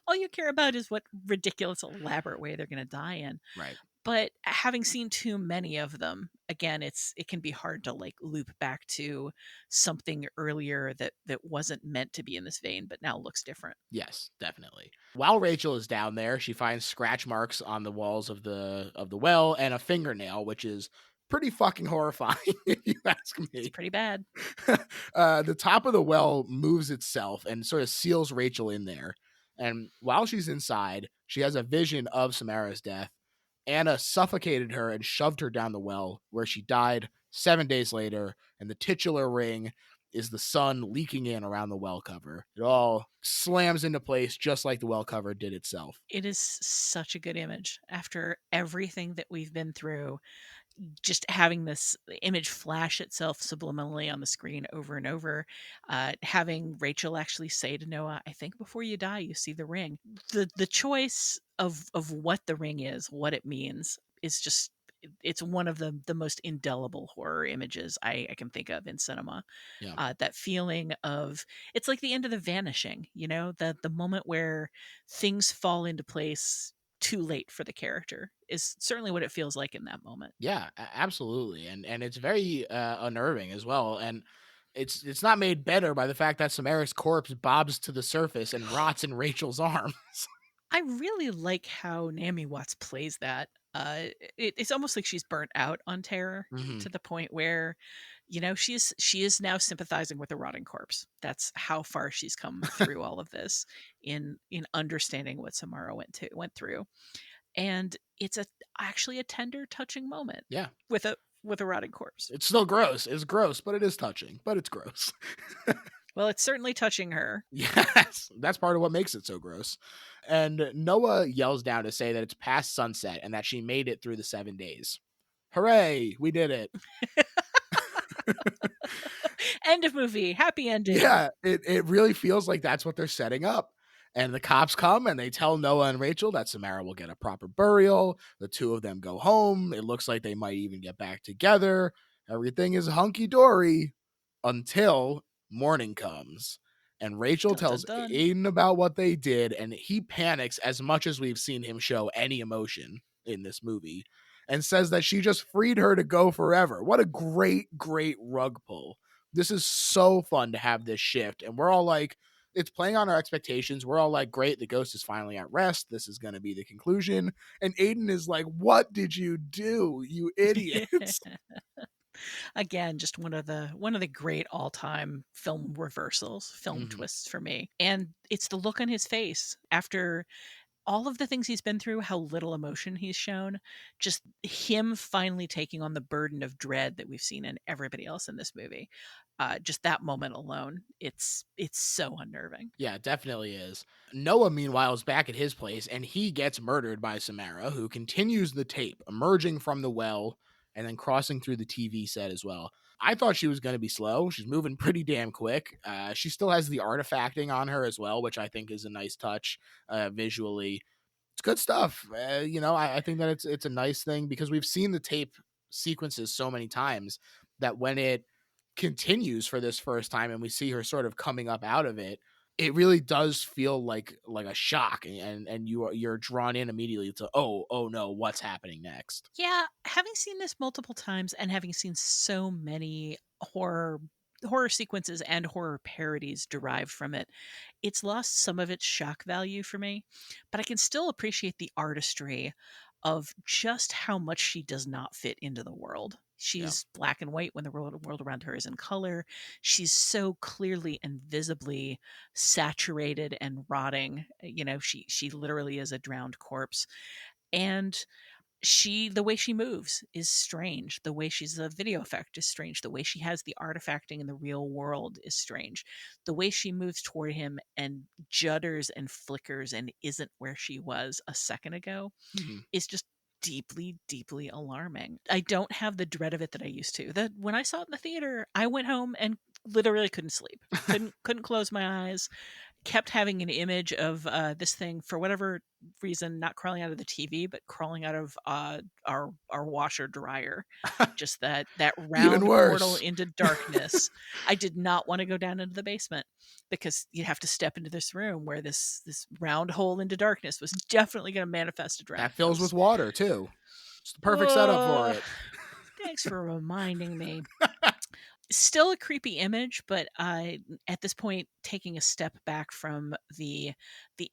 all you care about is what ridiculous, elaborate way they're going to die in. Right. But having seen too many of them, again, it can be hard to like loop back to something earlier that wasn't meant to be in this vein, but now looks different. Yes, definitely. While Rachel is down there, she finds scratch marks on the walls of the well and a fingernail, which is pretty fucking horrifying if you ask It's me. pretty bad. The top of the well moves itself and sort of seals Rachel in there. And while she's inside, she has a vision of Samara's death. Anna suffocated her and shoved her down the well, where she died 7 days later. And the titular ring is the sun leaking in around the well cover. It all slams into place just like the well cover did itself. It is such a good image after everything that we've been through. Just having this image flash itself subliminally on the screen over and over, having Rachel actually say to Noah, "I think before you die, you see the ring." The choice of what the ring is, what it means, is just it's one of the most indelible horror images I can think of in cinema. Yeah. That feeling of it's like the end of The Vanishing, the moment where things fall into place too late for the character is certainly what it feels like in that moment. Yeah, absolutely. And it's very unnerving as well. And it's not made better by the fact that Samara's corpse bobs to the surface and rots in Rachel's arms. I really like how Naomi Watts plays that. It's almost like she's burnt out on terror Hmm. to the point where, she is now sympathizing with a rotting corpse. That's how far she's come through all of this in understanding what Samara went through, and it's actually a tender, touching moment Yeah. with a rotting corpse. It's still gross. It's gross, but it is touching. But it's gross. Well, it's certainly touching her. Yes, that's part of what makes it so gross. And Noah yells down to say that it's past sunset and that she made it through the 7 days. Hooray, we did it. End of movie. Happy ending. Yeah, it really feels like that's what they're setting up. And the cops come and they tell Noah and Rachel that Samara will get a proper burial. The two of them go home. It looks like they might even get back together. Everything is hunky dory until morning comes. And Rachel Dun dun tells dun. Aiden about what they did, and he panics as much as we've seen him show any emotion in this movie and says that she just freed her to go forever. What a great, great rug pull. This is so fun to have this shift. And we're all like, it's playing on our expectations. We're all like, great, the ghost is finally at rest. This is going to be the conclusion. And Aiden is like, what did you do, you idiots? Again, just one of the great all-time film reversals, film Mhm. twists for me. And it's the look on his face after all of the things he's been through, how little emotion he's shown, just him finally taking on the burden of dread that we've seen in everybody else in this movie. Just that moment alone, it's so unnerving. Yeah, it definitely is. Noah, meanwhile, is back at his place and he gets murdered by Samara, who continues the tape, emerging from the well and then crossing through the TV set as well. I thought she was going to be slow. She's moving pretty damn quick. She still has the artifacting on her as well, which I think is a nice touch visually. It's good stuff. I think that it's a nice thing because we've seen the tape sequences so many times that when it continues for this first time and we see her sort of coming up out of it, it really does feel like a shock, and you're drawn in immediately to oh no, what's happening next. Yeah, having seen this multiple times and having seen so many horror sequences and horror parodies derived from it, it's lost some of its shock value for me, but I can still appreciate the artistry of just how much she does not fit into the world. Yeah. She's black and white when the world around her is in color. She's so clearly and visibly saturated and rotting. She literally is a drowned corpse. And the way she moves is strange. The way she's a video effect is strange. The way she has the artifacting in the real world is strange. The way she moves toward him and judders and flickers and isn't where she was a second ago Mhm. is just deeply, deeply alarming. I don't have the dread of it that I used to. That when I saw it in the theater, I went home and literally couldn't sleep. Couldn't close my eyes, kept having an image of this thing for whatever reason, not crawling out of the TV, but crawling out of our washer dryer. Just that Even round portal worse. into darkness. I did not want to go down into the basement because you'd have to step into this room where this round hole into darkness was definitely going to manifest a That draft fills with house. water too. It's the perfect setup for Uh, it. thanks for reminding me. Still a creepy image, but at this point, taking a step back from the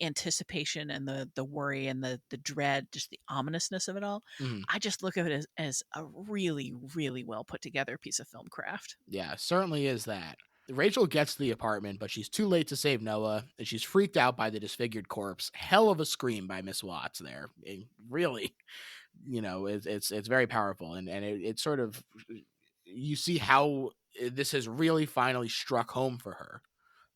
anticipation and the worry and the dread, just the ominousness of it all, Mhm. I just look at it as a really, really well put together piece of film craft. Yeah, certainly is that. Rachel gets to the apartment, but she's too late to save Noah, and she's freaked out by the disfigured corpse. Hell of a scream by Miss Watts there. Really, it's very powerful, and it sort of, you see how this has really finally struck home for her.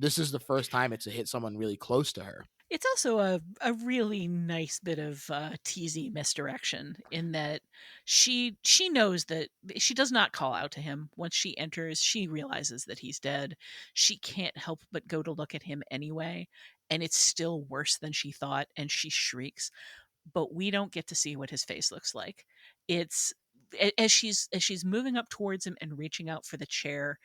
This is the first time it's hit someone really close to her. It's also a really nice bit of teasy misdirection in that she knows that she does not call out to him once she enters. She realizes that he's dead. She can't help but go to look at him anyway, and it's still worse than she thought, and she shrieks. But we don't get to see what his face looks like. It's as she's moving up towards him and reaching out for the chair,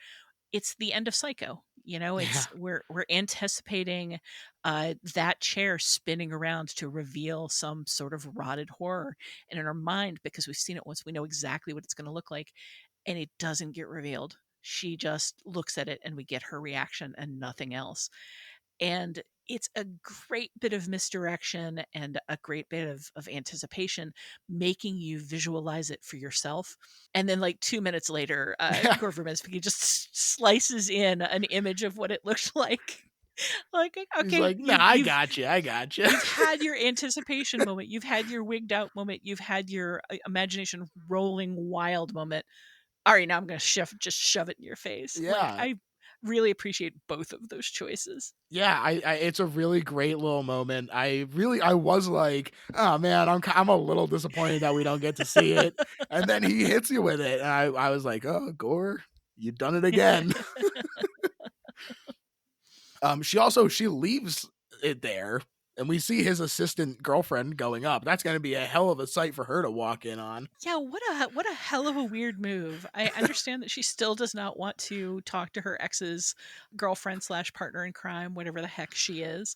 it's the end of Psycho. Yeah. It's we're anticipating that chair spinning around to reveal some sort of rotted horror, and in our mind, because we've seen it once, we know exactly what it's going to look like, and it doesn't get revealed. She just looks at it, and we get her reaction and nothing else. And it's a great bit of misdirection and a great bit of anticipation, making you visualize it for yourself. And then, like 2 minutes later, Yeah. Gore Verbinski just slices in an image of what it looked like. Like, He's okay, like, nah, I got you. I got you. you've had your anticipation moment, you've had your wigged out moment, you've had your imagination rolling wild moment. All right, now I'm gonna just shove it in your face. Like, Yeah. I really appreciate both of those choices. Yeah, it's a really great little moment. I was like, oh man, I'm a little disappointed that we don't get to see it. And then he hits you with it, and I was like, oh, Gore, you've done it again. She leaves it there, and we see his assistant girlfriend going up. That's going to be a hell of a sight for her to walk in on. Yeah, what a hell of a weird move. I understand that she still does not want to talk to her ex's girlfriend slash partner in crime, whatever the heck she is,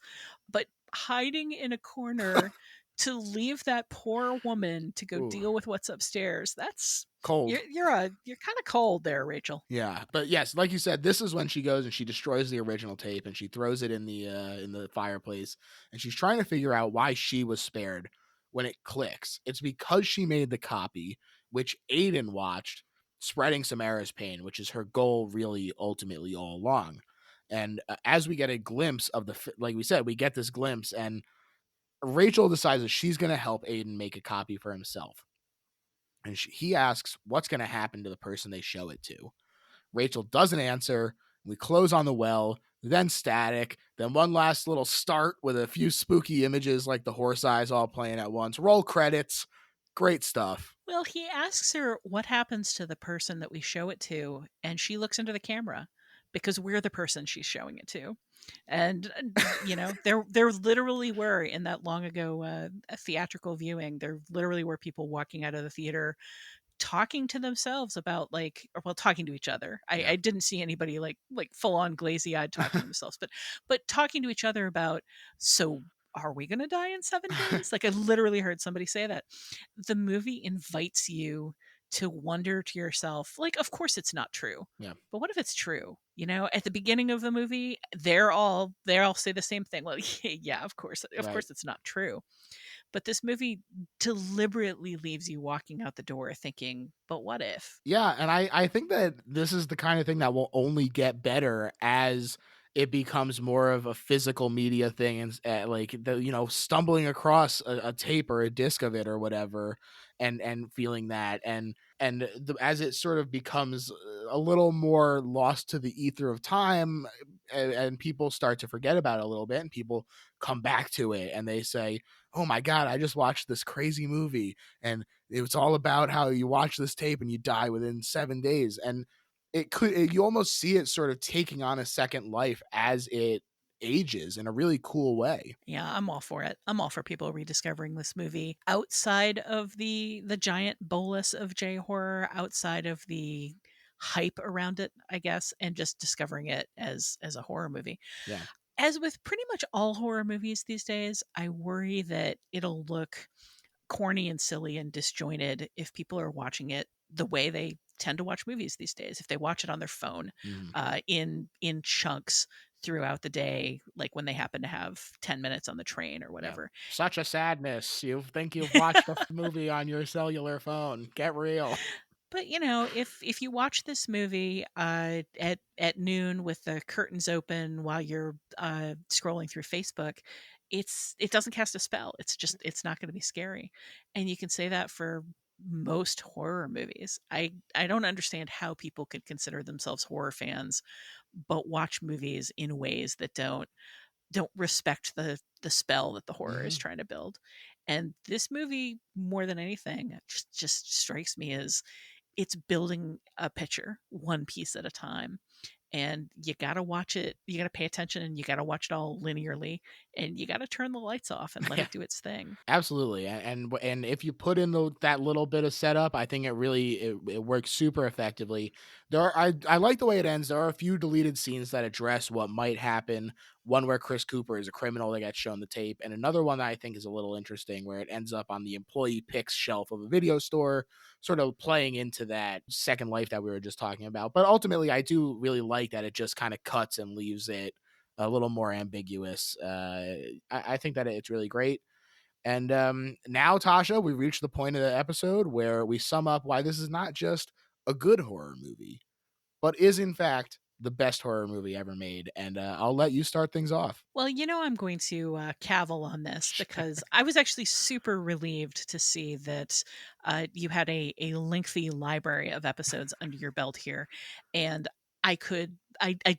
but hiding in a corner to leave that poor woman to go Ooh, deal with what's upstairs. That's cold. you're kind of cold there, Rachel. Yeah, but yes, like you said, this is when she goes and she destroys the original tape and she throws it in the fireplace, and she's trying to figure out why she was spared. When it clicks, it's because she made the copy, which Aiden watched, spreading Samara's pain, which is her goal, really, ultimately, all along. And as we get a glimpse of like we said, we get this glimpse, and Rachel decides that she's going to help Aiden make a copy for himself. And he asks what's going to happen to the person they show it to. Rachel doesn't answer. We close on the well, then static, then one last little start with a few spooky images like the horse eyes all playing at once. Roll credits. Great stuff. Well, he asks her what happens to the person that we show it to, and she looks into the camera because we're the person she's showing it to. And there literally were in that long ago theatrical viewing. There literally were people walking out of the theater talking to themselves about like, or well, talking to each other. Yeah. I didn't see anybody like full on glazy eyed talking to themselves, but talking to each other about, so are we going to die in 7 days? Like I literally heard somebody say that. The movie invites you to wonder to yourself, like, of course it's not true. Yeah. But what if it's true? At the beginning of the movie, they all say the same thing. Well, yeah, of Right. course it's not true. But this movie deliberately leaves you walking out the door thinking, but what if? Yeah, and I think that this is the kind of thing that will only get better as it becomes more of a physical media thing and like the stumbling across a tape or a disc of it or whatever and feeling that as it sort of becomes a little more lost to the ether of time and people start to forget about it a little bit and people come back to it and they say, oh my god, I just watched this crazy movie and it was all about how you watch this tape and you die within 7 days. And you almost see it sort of taking on a second life as it ages in a really cool way. Yeah, I'm all for it. I'm all for people rediscovering this movie outside of the giant bolus of J horror, outside of the hype around it, I guess, and just discovering it as a horror movie. Yeah. As with pretty much all horror movies these days, I worry that it'll look corny and silly and disjointed if people are watching it the way they tend to watch movies these days. If they watch it on their phone, Mhm. in chunks throughout the day, like when they happen to have 10 minutes on the train or Yeah. whatever. Such a sadness. You think you've watched a movie on your cellular phone. Get real. But if you watch this movie at noon with the curtains open while you're scrolling through Facebook, it doesn't cast a spell. It's not going to be scary, and you can say that for most horror movies. I don't understand how people could consider themselves horror fans, but watch movies in ways that don't respect the spell that the horror is Mhm. trying to build. And this movie, more than anything, just strikes me as it's building a picture one piece at a time, and you got to watch it, you got to pay attention, and you got to watch it all linearly, and you got to turn the lights off and let Yeah. it do its thing. Absolutely, and if you put in that little bit of setup, I think it works super effectively. I like the way it ends. There are a few deleted scenes that address what might happen. One where Chris Cooper is a criminal that gets shown the tape, and another one that I think is a little interesting where it ends up on the employee picks shelf of a video store, sort of playing into that second life that we were just talking about. But ultimately, I do really like that it just kind of cuts and leaves it a little more ambiguous. I think that it's really great. And now, Tasha, we reached the point of the episode where we sum up why this is not just a good horror movie, but is in fact the best horror movie ever made. And I'll let you start things off. Well, I'm going to cavil on this because I was actually super relieved to see that you had a lengthy library of episodes under your belt here. And I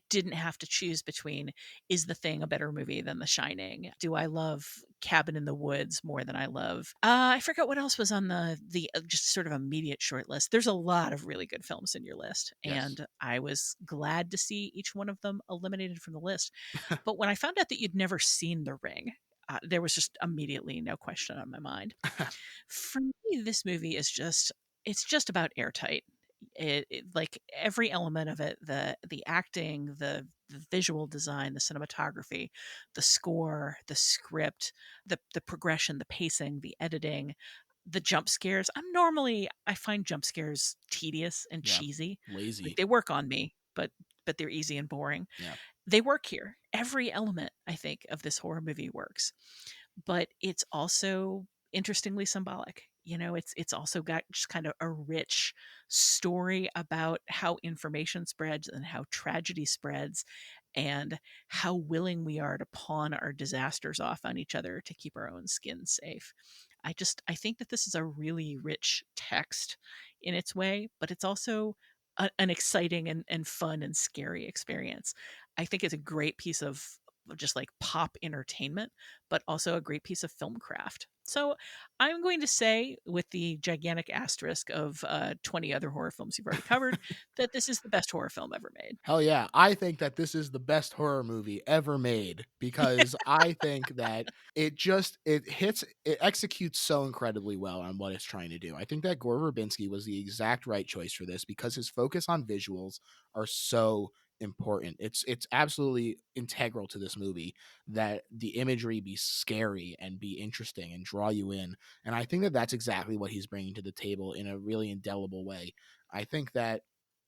didn't have to choose between, is The Thing a better movie than The Shining? Do I love Cabin in the Woods more than I love? I forgot what else was on the just sort of immediate short list. There's a lot of really good films in your list, Yes. and I was glad to see each one of them eliminated from the list. But when I found out that you'd never seen The Ring, there was just immediately no question on my mind. For me, this movie is it's just about airtight. Like every element of it, the acting, the visual design, the cinematography, the score, the script, the progression, the pacing, the editing, the jump scares. I find jump scares tedious and Yeah. cheesy. Like Lazy. they work on me, but they're easy and boring. Yeah. They work here. Every element, I think, of this horror movie works, but it's also interestingly symbolic. It's also got just kind of a rich story about how information spreads and how tragedy spreads, and how willing we are to pawn our disasters off on each other to keep our own skin safe. I think that this is a really rich text in its way, but it's also an exciting and fun and scary experience. I think it's a great piece of just like pop entertainment, but also a great piece of film craft. So I'm going to say, with the gigantic asterisk of 20 other horror films you've already covered, that this is the best horror film ever made. Hell yeah. I think that this is the best horror movie ever made because I think that it executes so incredibly well on what it's trying to do. I think that Gore Verbinski was the exact right choice for this because his focus on visuals are so important. It's absolutely integral to this movie that the imagery be scary and be interesting and draw you in. And I think that that's exactly what he's bringing to the table in a really indelible way. I think that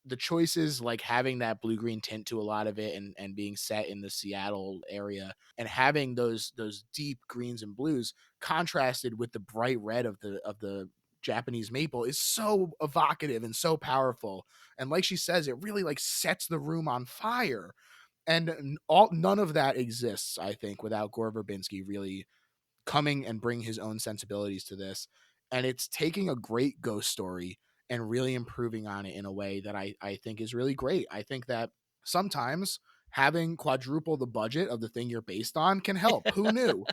the choices like having that blue green tint to a lot of it and being set in the Seattle area and having those deep greens and blues contrasted with the bright red of the Japanese maple is so evocative and so powerful. And like she says, it really like sets the room on fire. And none of that exists, I think, without Gore Verbinski really coming and bring his own sensibilities to this. And it's taking a great ghost story and really improving on it in a way that I think is really great. I think that sometimes having quadruple the budget of the thing you're based on can help. Who knew?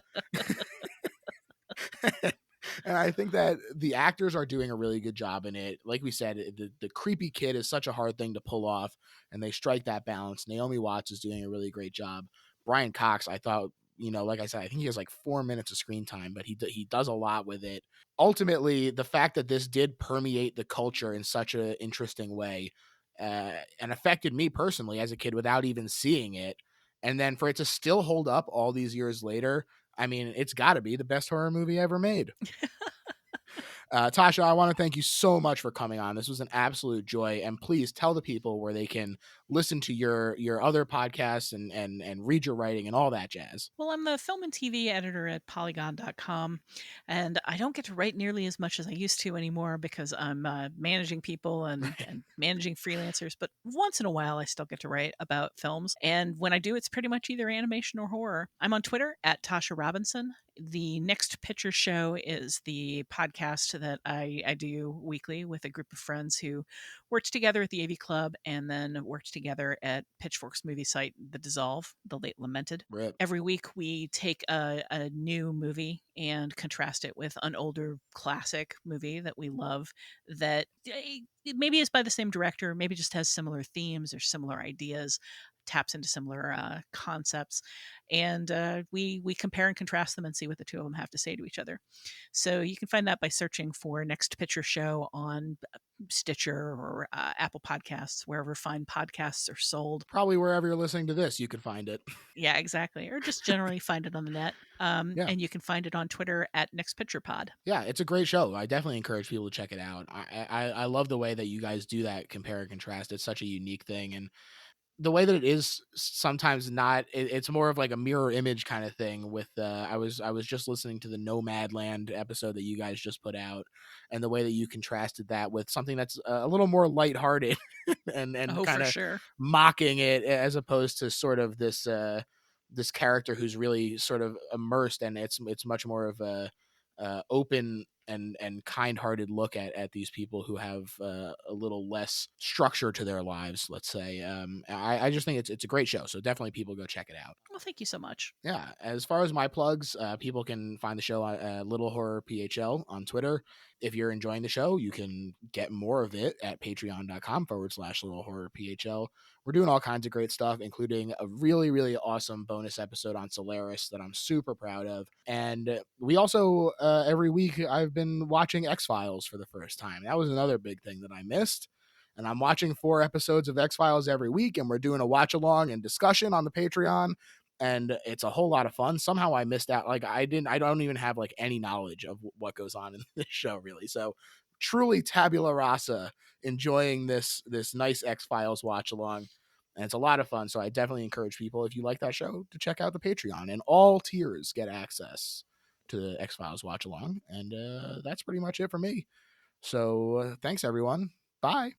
And I think that the actors are doing a really good job in it. Like we said, the creepy kid is such a hard thing to pull off, and they strike that balance. Naomi Watts is doing a really great job. Brian Cox, I thought, like I said, I think he has like 4 minutes of screen time, but he does a lot with it. Ultimately, the fact that this did permeate the culture in such an interesting way and affected me personally as a kid without even seeing it, and then for it to still hold up all these years later, I mean, it's got to be the best horror movie ever made. Tasha, I want to thank you so much for coming on. This was an absolute joy, and please tell the people where they can listen to your other podcasts and read your writing and all that jazz. Well, I'm the film and TV editor at Polygon.com, and I don't get to write nearly as much as I used to anymore because I'm managing people and managing freelancers. But once in a while, I still get to write about films. And when I do, it's pretty much either animation or horror. I'm on Twitter at Tasha Robinson. The Next Picture Show is the podcast that I do weekly with a group of friends who worked together at the AV Club and then worked together at Pitchfork's movie site, The Dissolve, the late lamented. Rip. Every week we take a new movie and contrast it with an older classic movie that we love that maybe is by the same director, maybe just has similar themes or similar ideas, taps into similar concepts, and we compare and contrast them and see what the two of them have to say to each other. So you can find that by searching for Next Picture Show on Stitcher or Apple Podcasts, wherever fine podcasts are sold. Probably wherever you're listening to this, you can find it. Yeah, exactly. Or just generally find it on the net. Yeah. And you can find it on Twitter at Next Picture Pod. Yeah, it's a great show. I definitely encourage people to check it out. I love the way that you guys do that compare and contrast. It's such a unique thing, and the way that it is sometimes not it's more of like a mirror image kind of thing with I was just listening to the Nomadland episode that you guys just put out, and the way that you contrasted that with something that's a little more lighthearted and Oh, kind for of sure. mocking it as opposed to sort of this character who's really sort of immersed, and it's much more of a open and kind-hearted look at these people who have a little less structure to their lives, let's say. I just think it's a great show, so definitely people go check it out. Well, thank you so much. Yeah, as far as my plugs, people can find the show on Little Horror PHL on Twitter. If you're enjoying the show, you can get more of it at patreon.com/Little Horror PHL. We're doing all kinds of great stuff, including a really, really awesome bonus episode on Solaris that I'm super proud of. And we also, every week, I've been watching X-Files for the first time. That was another big thing that I missed. And I'm watching 4 episodes of X-Files every week, and we're doing a watch along and discussion on the Patreon, and it's a whole lot of fun. Somehow I missed out. Like I don't even have like any knowledge of what goes on in this show really. So truly tabula rasa, enjoying this nice X-Files watch along. And it's a lot of fun. So I definitely encourage people, if you like that show, to check out the Patreon, and all tiers get access to the X-Files watch along. And that's pretty much it for me. So thanks everyone. Bye.